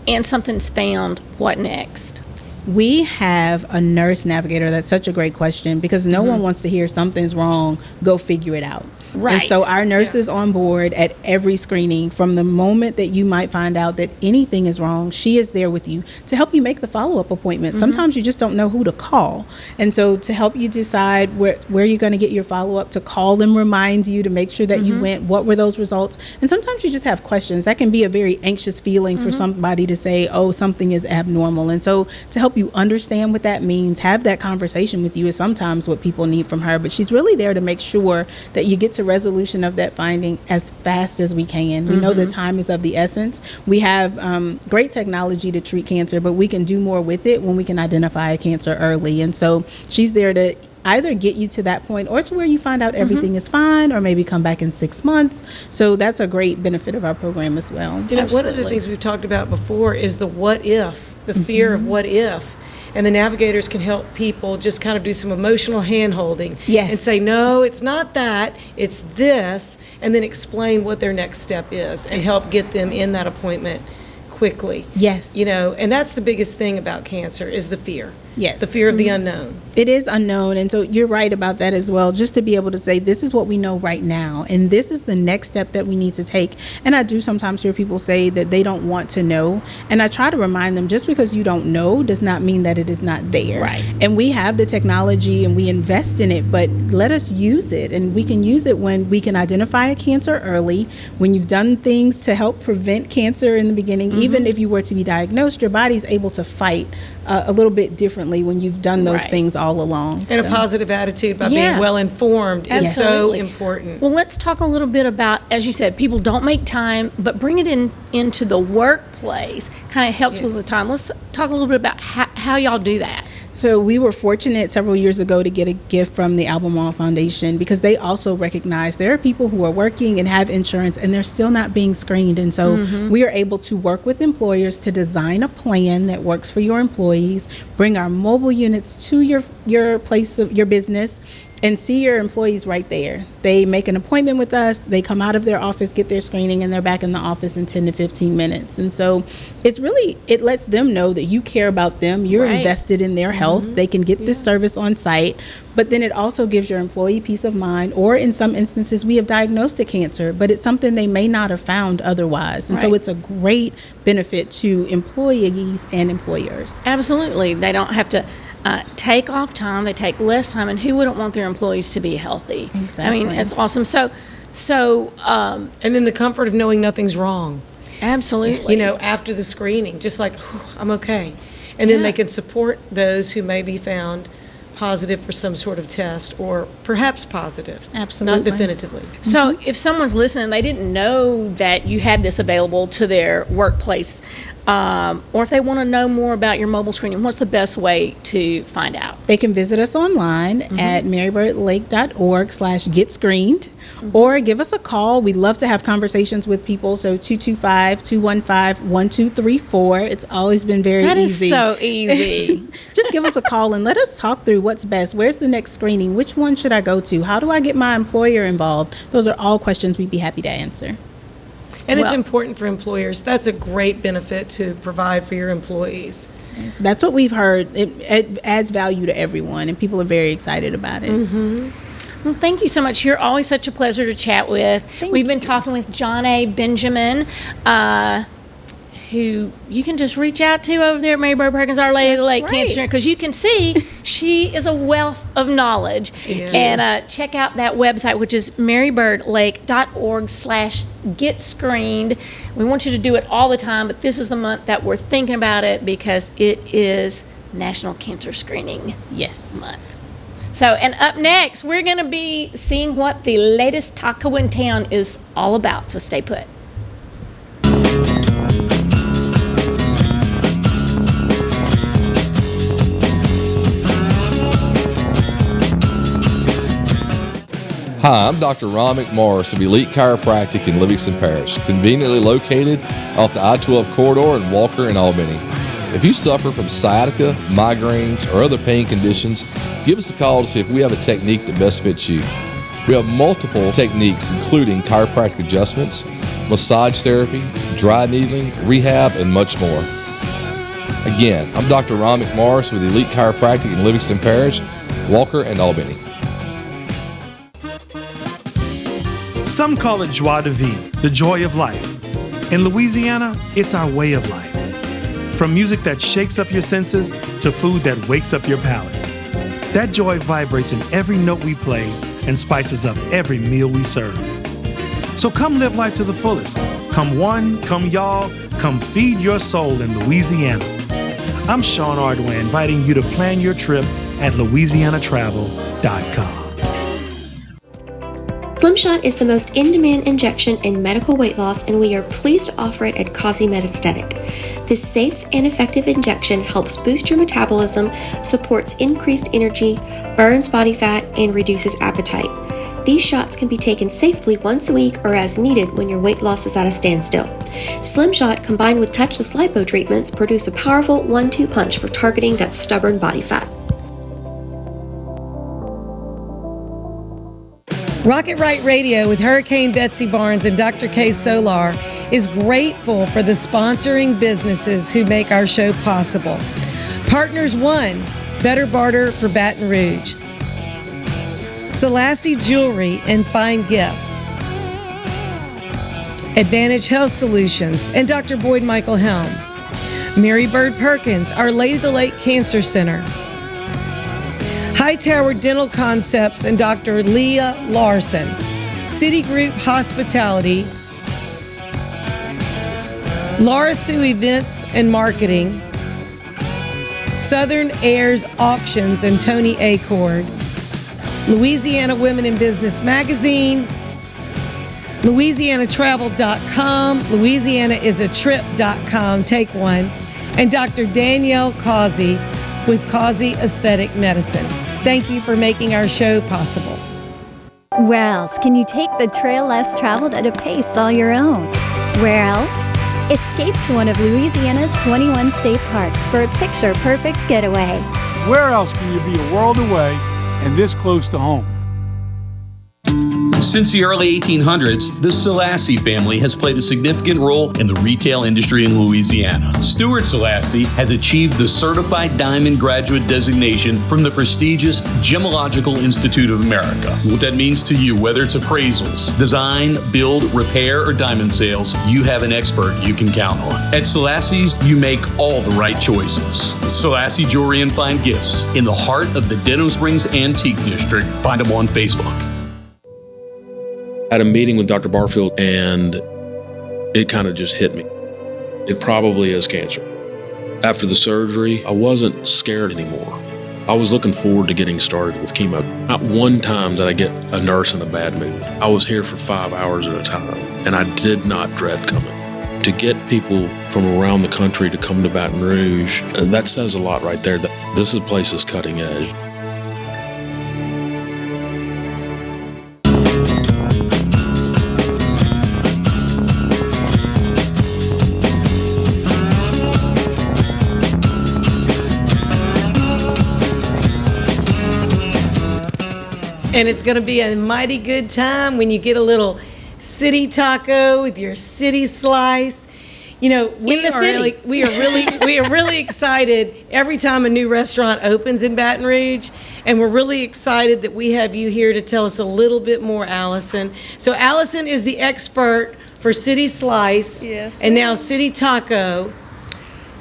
D: and something's found, what next?
S: We have a nurse navigator. That's such a great question, because no one wants to hear something's wrong, go figure it out.
D: Right.
S: And so our nurse is on board at every screening. From the moment that you might find out that anything is wrong, she is there with you to help you make the follow-up appointment. Sometimes you just don't know who to call. And so to help you decide where you're going to get your follow-up, to call them, remind you, to make sure that you went, what were those results? And sometimes you just have questions. That can be a very anxious feeling for somebody to say, oh, something is abnormal. And so to help you understand what that means, have that conversation with you is sometimes what people need from her. But she's really there to make sure that you get to resolution of that finding as fast as we can. We know that time is of the essence. We have great technology to treat cancer, but we can do more with it when we can identify a cancer early. And so she's there to either get you to that point or to where you find out everything is fine, or maybe come back in 6 months. So that's a great benefit of our program as well.
C: You know, one of the things we've talked about before is the what if, the fear of what if. And the navigators can help people just kind of do some emotional hand-holding.
S: Yes.
C: And say, no, it's not that, it's this, and then explain what their next step is and help get them in that appointment quickly.
S: Yes.
C: You know, and that's the biggest thing about cancer is the fear.
S: Yes.
C: The fear of the unknown.
S: It is unknown. And so you're right about that as well. Just to be able to say, this is what we know right now, and this is the next step that we need to take. And I do sometimes hear people say that they don't want to know. And I try to remind them, just because you don't know does not mean that it is not there.
D: Right.
S: And we have the technology and we invest in it, but let us use it. And we can use it when we can identify a cancer early, when you've done things to help prevent cancer in the beginning. Even if you were to be diagnosed, your body's able to fight a little bit differently when you've done those things all along.
C: And a positive attitude by being well informed is so important.
D: Well, let's talk a little bit about, as you said, people don't make time, but bring it into the workplace kind of helps with the time. Let's talk a little bit about how y'all do that.
S: So we were fortunate several years ago to get a gift from the Albemarle Foundation, because they also recognize there are people who are working and have insurance and they're still not being screened. And so we are able to work with employers to design a plan that works for your employees, bring our mobile units to your place of your business, and see your employees right there. They make an appointment with us, they come out of their office, get their screening, and they're back in the office in 10 to 15 minutes. And so it lets them know that you care about them, you're invested in their health, they can get this service on site, but then it also gives your employee peace of mind, or in some instances we have diagnosed a cancer, but it's something they may not have found otherwise. And so it's a great benefit to employees and employers.
D: Absolutely. They don't have to take off time, they take less time, and who wouldn't want their employees to be healthy?
S: Exactly.
D: I mean, it's awesome.
C: And then the comfort of knowing nothing's wrong.
D: Absolutely.
C: You know, after the screening, just like, I'm okay. And then they can support those who may be found positive for some sort of test, or perhaps positive.
S: Absolutely.
C: Not definitively.
D: So if someone's listening, they didn't know that you had this available to their workplace, or if they want to know more about your mobile screening, what's the best way to find out?
S: They can visit us online at marybirdlake.org/getscreened, or give us a call. We love to have conversations with people. So 225-215-1234. It's always been very easy.
D: That is so easy.
S: Just give us a call and let us talk through what's best. Where's the next screening? Which one should I go to? How do I get my employer involved? Those are all questions we'd be happy to answer.
C: And it's important for employers. That's a great benefit to provide for your employees.
S: That's what we've heard. It adds value to everyone, and people are very excited about it.
D: Well, thank you so much. You're always such a pleasure to chat with. We've been talking with Johnnay Benjamin, who you can just reach out to over there at Mary Bird Perkins Our Lady of the Lake Cancer Center, because you can see she is a wealth of knowledge.
C: She is.
D: And check out that website, which is marybirdlake.org/getscreened. We want you to do it all the time, but this is the month that we're thinking about it, because it is National Cancer Screening Month. So, and up next, we're going to be seeing what the latest taco in town is all about. So stay put.
J: Hi, I'm Dr. Ron McMorris of Elite Chiropractic in Livingston Parish, conveniently located off the I-12 corridor in Walker and Albany. If you suffer from sciatica, migraines, or other pain conditions, give us a call to see if we have a technique that best fits you. We have multiple techniques, including chiropractic adjustments, massage therapy, dry needling, rehab, and much more. Again, I'm Dr. Ron McMorris with Elite Chiropractic in Livingston Parish, Walker, and Albany.
T: Some call it joie de vivre, the joy of life. In Louisiana, it's our way of life. From music that shakes up your senses to food that wakes up your palate. That joy vibrates in every note we play and spices up every meal we serve. So come live life to the fullest. Come one, come y'all, come feed your soul in Louisiana. I'm Sean Ardway, inviting you to plan your trip at louisianatravel.com.
H: Slim Shot is the most in-demand injection in medical weight loss, and we are pleased to offer it at Causey Metastatic. This safe and effective injection helps boost your metabolism, supports increased energy, burns body fat, and reduces appetite. These shots can be taken safely once a week or as needed when your weight loss is at a standstill. Slim Shot combined with touchless lipo treatments produce a powerful 1-2 punch for targeting that stubborn body fat.
C: Rocket Right Radio with Hurricane Betsy Barnes and Dr. K. Solar is grateful for the sponsoring businesses who make our show possible. Partners 1, Better Barter for Baton Rouge. Selassie Jewelry and Fine Gifts. Advantage Health Solutions and Dr. Boyd Michael Helm. Mary Bird Perkins, Our Lady of the Lake Cancer Center. Hightower Dental Concepts and Dr. Leah Larson. Citigroup Hospitality. Laura Sue Events and Marketing. Southern Airs Auctions and Tony Acord. Louisiana Women in Business Magazine. LouisianaTravel.com. LouisianaIsATrip.com. Take one. And Dr. Danielle Causey with Causey Aesthetic Medicine. Thank you for making our show possible.
L: Where else can you take the trail less traveled at a pace all your own? Where else? Escape to one of Louisiana's 21 state parks for a picture-perfect getaway.
U: Where else can you be a world away and this close to home?
I: Since the early 1800s, the Selassie family has played a significant role in the retail industry in Louisiana. Stuart Selassie has achieved the Certified Diamond Graduate designation from the prestigious Gemological Institute of America. What that means to you, whether it's appraisals, design, build, repair, or diamond sales, you have an expert you can count on. At Selassie's, you make all the right choices. Selassie Jewelry and Fine Gifts, in the heart of the Denham Springs Antique District. Find them on Facebook.
V: I had a meeting with Dr. Barfield, and it kind of just hit me. It probably is cancer. After the surgery, I wasn't scared anymore. I was looking forward to getting started with chemo. Not one time did I get a nurse in a bad mood. I was here for 5 hours at a time, and I did not dread coming. To get people from around the country to come to Baton Rouge, that says a lot right there. That this place is cutting edge.
C: And it's going to be a mighty good time when you get a little city taco with your city slice. You know, we are really excited every time a new restaurant opens in Baton Rouge, and we're really excited that we have you here to tell us a little bit more, Allison. So Allison is the expert for City Slice,
W: yes,
C: and now City Taco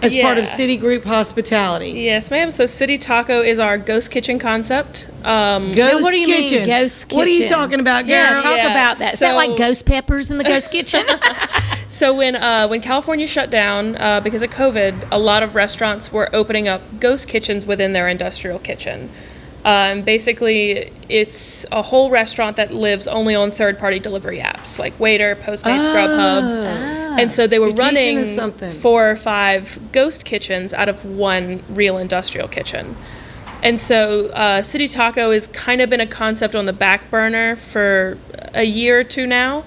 C: as part of Citigroup Hospitality.
W: Yes, ma'am. So City Taco is our ghost kitchen concept.
C: Ghost
D: what do you
C: kitchen.
D: mean, ghost kitchen?
C: What are you talking about, girl?
D: Yeah, talk about that. Is that like ghost peppers in the ghost kitchen?
W: So when California shut down because of COVID, a lot of restaurants were opening up ghost kitchens within their industrial kitchen. Basically, it's a whole restaurant that lives only on third-party delivery apps like Waiter, Postmates, Grubhub. And so they were running 4 or 5 ghost kitchens out of one real industrial kitchen. And so City Taco has kind of been a concept on the back burner for a year or two now.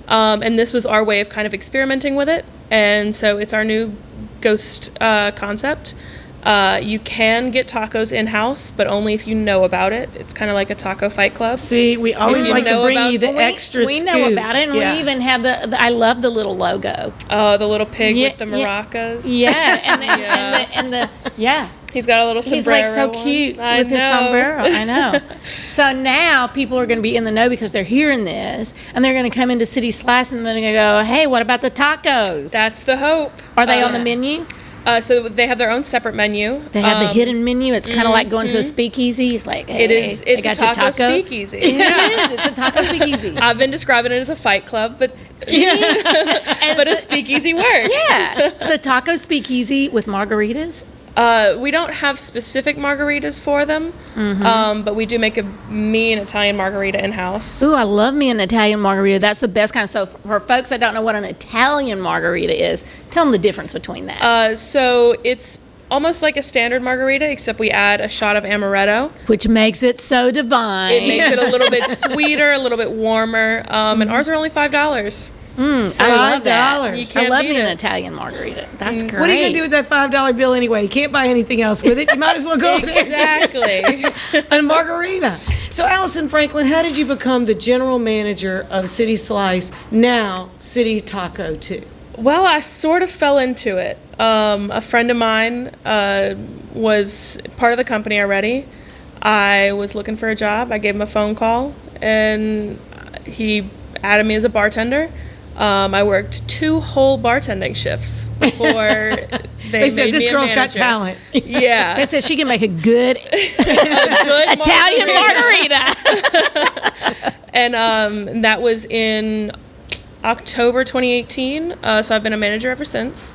W: And this was our way of kind of experimenting with it. And so it's our new ghost concept. You can get tacos in-house, but only if you know about it. It's kind of like a taco fight club.
C: See, we always like to bring you the extra
D: We
C: scoop.
D: know about it, and we even have I love the little logo.
W: Oh, the little pig with the maracas.
D: Yeah, and the
W: He's got a little sombrero.
D: He's like so cute with his sombrero. I know. So now people are going to be in the know because they're hearing this, and they're going to come into City Slice, and they're going to go, "Hey, what about the tacos?"
W: That's the hope.
D: Are they on the menu?
W: So they have their own separate menu.
D: They have the hidden menu. It's kind of like going to a speapeakeasy. It's like, hey,
W: it's
D: I got
W: a taco
D: your taco
W: speakeasy.
D: It is. It's a taco speakeasy.
W: I've been describing it as a fight club, but but a speakeasy works.
D: Yeah, it's the taco speakeasy with margaritas.
W: We don't have specific margaritas for them, but we do make a mean Italian margarita in-house.
D: Ooh, I love me an Italian margarita. That's the best kind. So for folks that don't know what an Italian margarita is, tell them the difference between that.
W: So it's almost like a standard margarita, except we add a shot of amaretto.
D: Which makes it so divine.
W: It makes it a little bit sweeter, a little bit warmer, and ours are only $5.
D: I love that.
W: You
D: I
W: can't
D: love
W: beat
D: me an
W: it.
D: Italian margarita. That's great.
C: What are you going to do with that $5 bill anyway? You can't buy anything else with it. You might as well go
W: Exactly.
C: a margarita. So, Allison Franklin, how did you become the general manager of City Slice, now City Taco 2?
W: Well, I sort of fell into it. A friend of mine was part of the company already. I was looking for a job. I gave him a phone call, and he added me as a bartender. I worked 2 whole bartending shifts before they
C: said,
W: made
C: this
W: me a
C: girl's got
W: manager."
C: talent.
W: Yeah.
D: They said she can make a good
W: Italian
D: margarita.
W: And that was in October 2018. So I've been a manager ever since.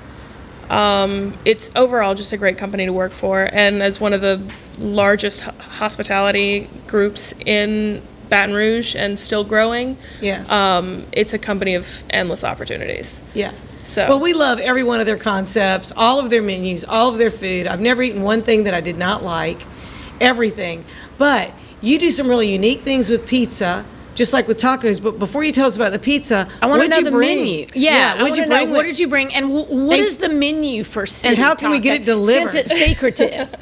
W: It's overall just a great company to work for, and as one of the largest hospitality groups in Baton Rouge and still growing.
C: Yes.
W: It's a company of endless opportunities.
C: Yeah.
W: So.
C: Well, we love every one of their concepts, all of their menus, all of their food. I've never eaten one thing that I did not like, everything. But you do some really unique things with pizza, just like with tacos. But before you tell us about the pizza,
D: I want to
C: what'd
D: know
C: you
D: the
C: bring?
D: menu. Yeah,
C: what'd you bring?
D: what did you bring, and what is the menu for City
C: And how can we get it delivered?
D: Since it's secretive.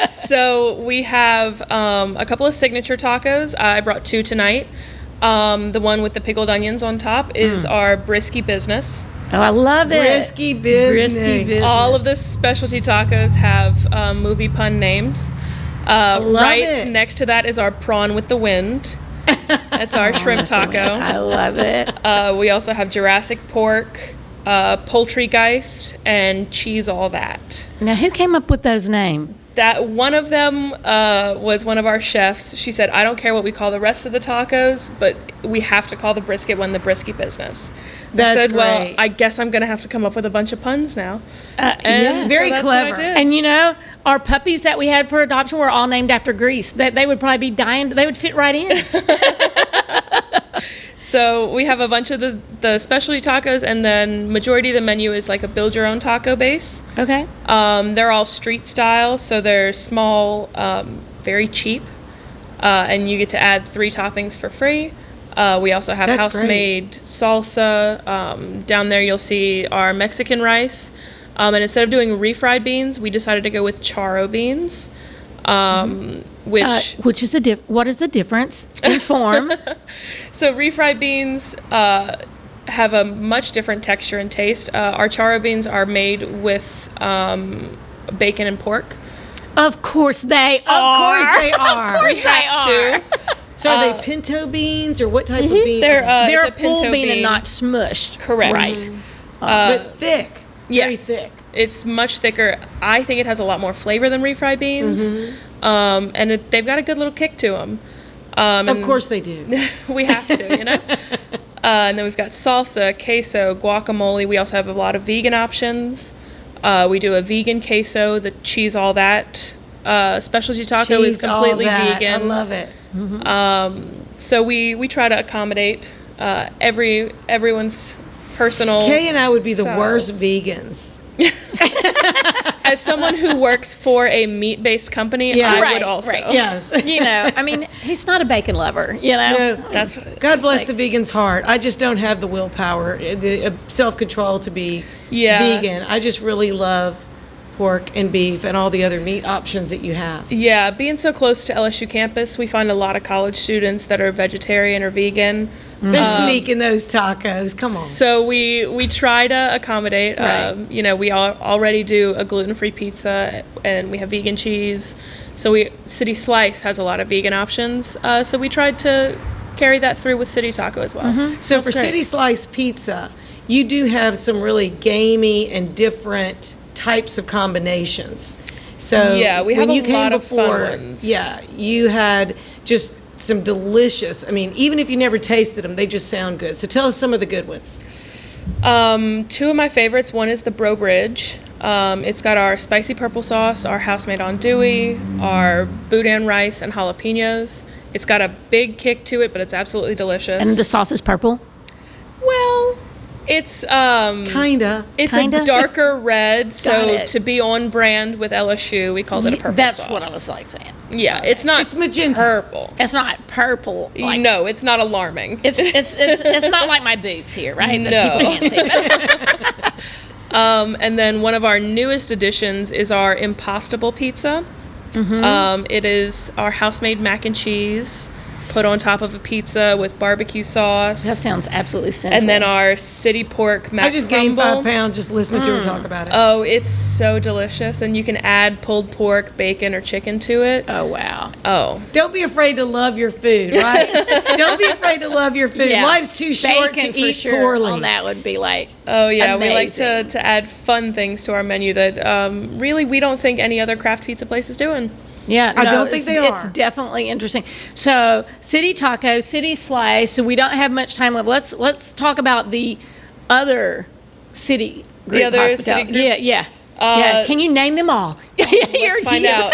W: So we have a couple of signature tacos. I brought 2 tonight. The one with the pickled onions on top is our Brisky Business.
D: Oh, I love it.
C: Brisky business.
D: Brisky business.
W: All of the specialty tacos have movie pun names.
C: love it.
W: Next to that is our Prawn with the Wind. That's our shrimp taco.
D: I love it.
W: We also have Jurassic Pork, Poultrygeist, and Cheese All That.
D: Now, who came up with those names?
W: That one of them was one of our chefs. She said, "I don't care what we call the rest of the tacos, but we have to call the brisket one the Brisky Business."
C: That's
W: I said, "Well,
C: great.
W: I guess I'm gonna have to come up with a bunch of puns now."
D: Yeah.
C: Very
W: that's what I
C: clever.
W: did.
D: And you know, our puppies that we had for adoption were all named after Greece. That they would probably be dying. They would fit right in.
W: So we have a bunch of the specialty tacos, and then majority of the menu is like a build your own taco base.
D: Okay.
W: They're all street style, so they're small, very cheap, and you get to add 3 toppings for free. We also have
C: That's
W: house-made salsa. Down there you'll see our Mexican rice. And instead of doing refried beans, we decided to go with charo beans,
D: which is what is the difference in form?
W: So refried beans have a much different texture and taste. Our charo beans are made with bacon and pork.
D: Of course they
C: Of course
D: are.
C: they are.
D: Of course they are.
C: So are they pinto beans or what type of bean?
W: They're
D: They're a
W: it's a pinto
D: full bean and not smushed.
W: Correct.
D: Right.
C: But thick. Very
W: Yes,
C: thick.
W: it's much thicker. I think it has a lot more flavor than refried beans, and they've got a good little kick to them.
C: Of course they do.
W: We have to, you know. And then we've got salsa, queso, guacamole. We also have a lot of vegan options. We do a vegan queso, the cheese all that. Specialty taco is
C: Cheese, all
W: completely
C: that.
W: vegan.
C: I love it.
W: So we try to accommodate everyone's personal.
C: Kay and I would be the
W: styles.
C: worst vegans.
W: As someone who works for a meat-based company,
C: Yeah.
W: I
D: Right,
W: would also.
D: right.
C: Yes.
D: You know, I mean, he's not a bacon lover. You know.
C: No,
W: That's what
C: God bless the vegan's heart. I just don't have the willpower, the self-control to be vegan. I just really love pork and beef and all the other meat options that you have.
W: Yeah, being so close to LSU campus, we find a lot of college students that are vegetarian or vegan.
C: They're sneaking those tacos. Come on.
W: So we try to accommodate.
D: Right.
W: You know, we already do a gluten-free pizza, and we have vegan cheese. So City Slice has a lot of vegan options. So we tried to carry that through with City Taco as well.
C: So
W: That's
C: for
W: great.
C: City Slice Pizza, you do have some really gamey and different types of combinations. So
W: Yeah, we have
C: when
W: a
C: you came
W: lot of fun
C: before,
W: ones.
C: yeah, you had just some delicious. I mean, even if you never tasted them, they just sound good. So tell us some of the good ones.
W: 2 of my favorites. One is the Bro Bridge. It's got our spicy purple sauce, our house-made andouille, our boudin rice, and jalapenos. It's got a big kick to it, but it's absolutely delicious.
D: And the sauce is purple?
W: Well, it's
C: kinda.
W: It's
D: Kinda?
W: a darker red,
D: Got
W: so
D: it.
W: to be on brand with LSU, we called it a purple
D: That's
W: sauce.
D: what I was like saying.
W: Yeah, it's not.
C: It's magenta.
W: Purple.
D: It's not purple. Like,
W: No, it's not alarming.
D: it's not like my boots here, right?
W: No.
D: That people can't see.
W: And then one of our newest additions is our Impostable pizza. It is our house-made mac and cheese put on top of a pizza with barbecue sauce.
D: That sounds absolutely sinful.
W: And then our city pork mac
C: I just gained
W: crumble.
C: 5 pounds just listening to her talk about it.
W: Oh, it's so delicious. And you can add pulled pork, bacon, or chicken to it.
D: Oh, wow.
W: Oh.
C: Don't be afraid to love your food, right? Don't be afraid to love your food.
D: Yeah.
C: Life's too short
D: Bacon
C: to
D: for
C: eat
D: sure
C: poorly.
D: on that would be like
W: Oh, yeah. We like
D: amazing.
W: to add fun things to our menu that really we don't think any other craft pizza place is doing.
D: Yeah,
C: I
D: no,
C: don't think they
D: It's
C: are.
D: definitely interesting. So, City Taco, City Slice. So we don't have much time left. Let's talk about the other city group.
W: The other
D: hospitality.
W: city group?
D: Yeah. Can you name them all?
W: Let's find out.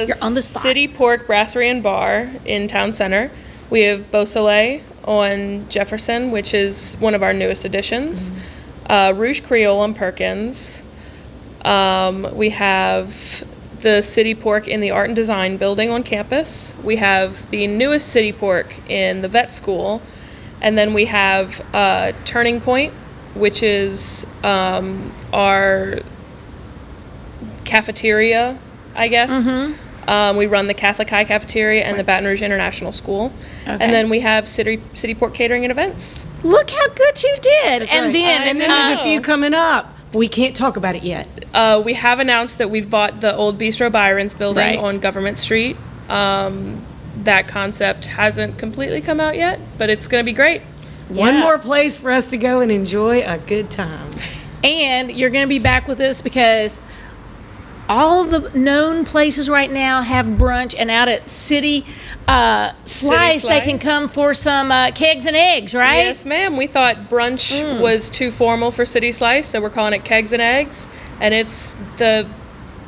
D: You're on the spot.
W: City Pork Brasserie and Bar in Town Center. We have Beausoleil on Jefferson, which is one of our newest additions. Rouge Creole on Perkins. We have the City Pork in the Art and Design building on campus. We have the newest City Pork in the vet school. And then we have Turning Point, which is our cafeteria, I guess. We run the Catholic High Cafeteria and the Baton Rouge International School.
D: Okay.
W: And then we have City Pork Catering and Events.
D: Look how good you did.
C: That's
D: And
C: right.
D: then
C: and then there's a few coming up. We can't talk about it yet.
W: We have announced that we've bought the old Bistro Byron's building
D: Right.
W: on Government Street. That concept hasn't completely come out yet, but it's going to be great.
C: One more place for us to go and enjoy a good time.
D: And you're going to be back with us because all the known places right now have brunch, and out at City Slice, they can come for some kegs and eggs, right?
W: Yes, ma'am. We thought brunch was too formal for City Slice, so we're calling it Kegs and Eggs, and it's the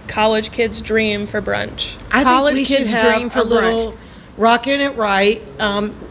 W: college kids' dream for brunch.
C: I
D: College
C: think we
D: kids'
C: should have
D: dream for
C: a little
D: brunch.
C: rocking it right,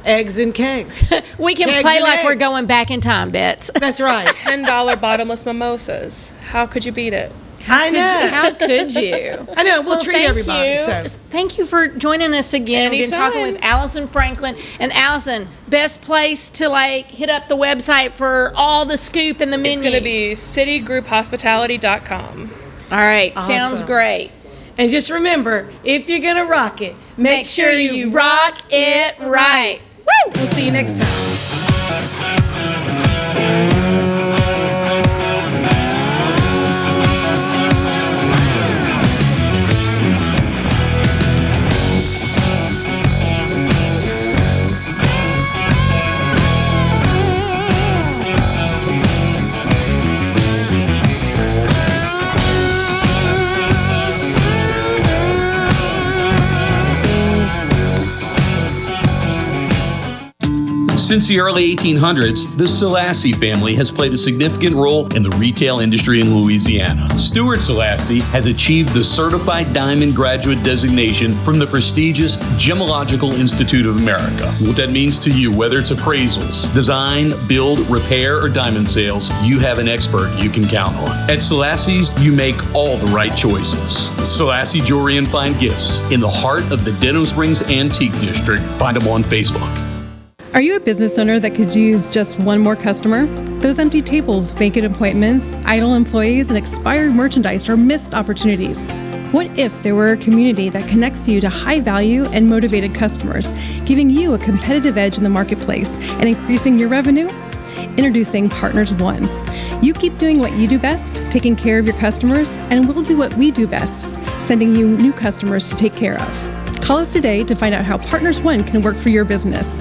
C: eggs and kegs.
D: We can
C: Kegs
D: play
C: and
D: like we're
C: eggs.
D: going back in time, Bets.
C: That's right.
W: $10 bottomless mimosas. How could you beat it?
C: I know.
D: How could you?
C: I know. We'll treat
D: thank
C: everybody.
D: you.
C: So.
D: Thank you for joining us again. We've been talking
W: Anytime.
D: with Allison Franklin. And Allison, best place to like hit up the website for all the scoop and the menu.
W: It's going to be citygrouphospitality.com.
D: All right, sounds
C: Awesome.
D: great.
C: And just remember, if you're going to rock it, make sure you
D: rock it right.
C: Woo! We'll see you next time.
I: Since the early 1800s, the Selassie family has played a significant role in the retail industry in Louisiana. Stuart Selassie has achieved the Certified Diamond Graduate designation from the prestigious Gemological Institute of America. What that means to you, whether it's appraisals, design, build, repair, or diamond sales, you have an expert you can count on. At Selassie's, you make all the right choices. Selassie Jewelry and Fine Gifts in the heart of the Denham Springs Antique District. Find them on Facebook.
A: Are you a business owner that could use just one more customer? Those empty tables, vacant appointments, idle employees, and expired merchandise are missed opportunities. What if there were a community that connects you to high-value and motivated customers, giving you a competitive edge in the marketplace and increasing your revenue? Introducing Partners One. You keep doing what you do best, taking care of your customers, and we'll do what we do best, sending you new customers to take care of. Call us today to find out how Partners One can work for your business.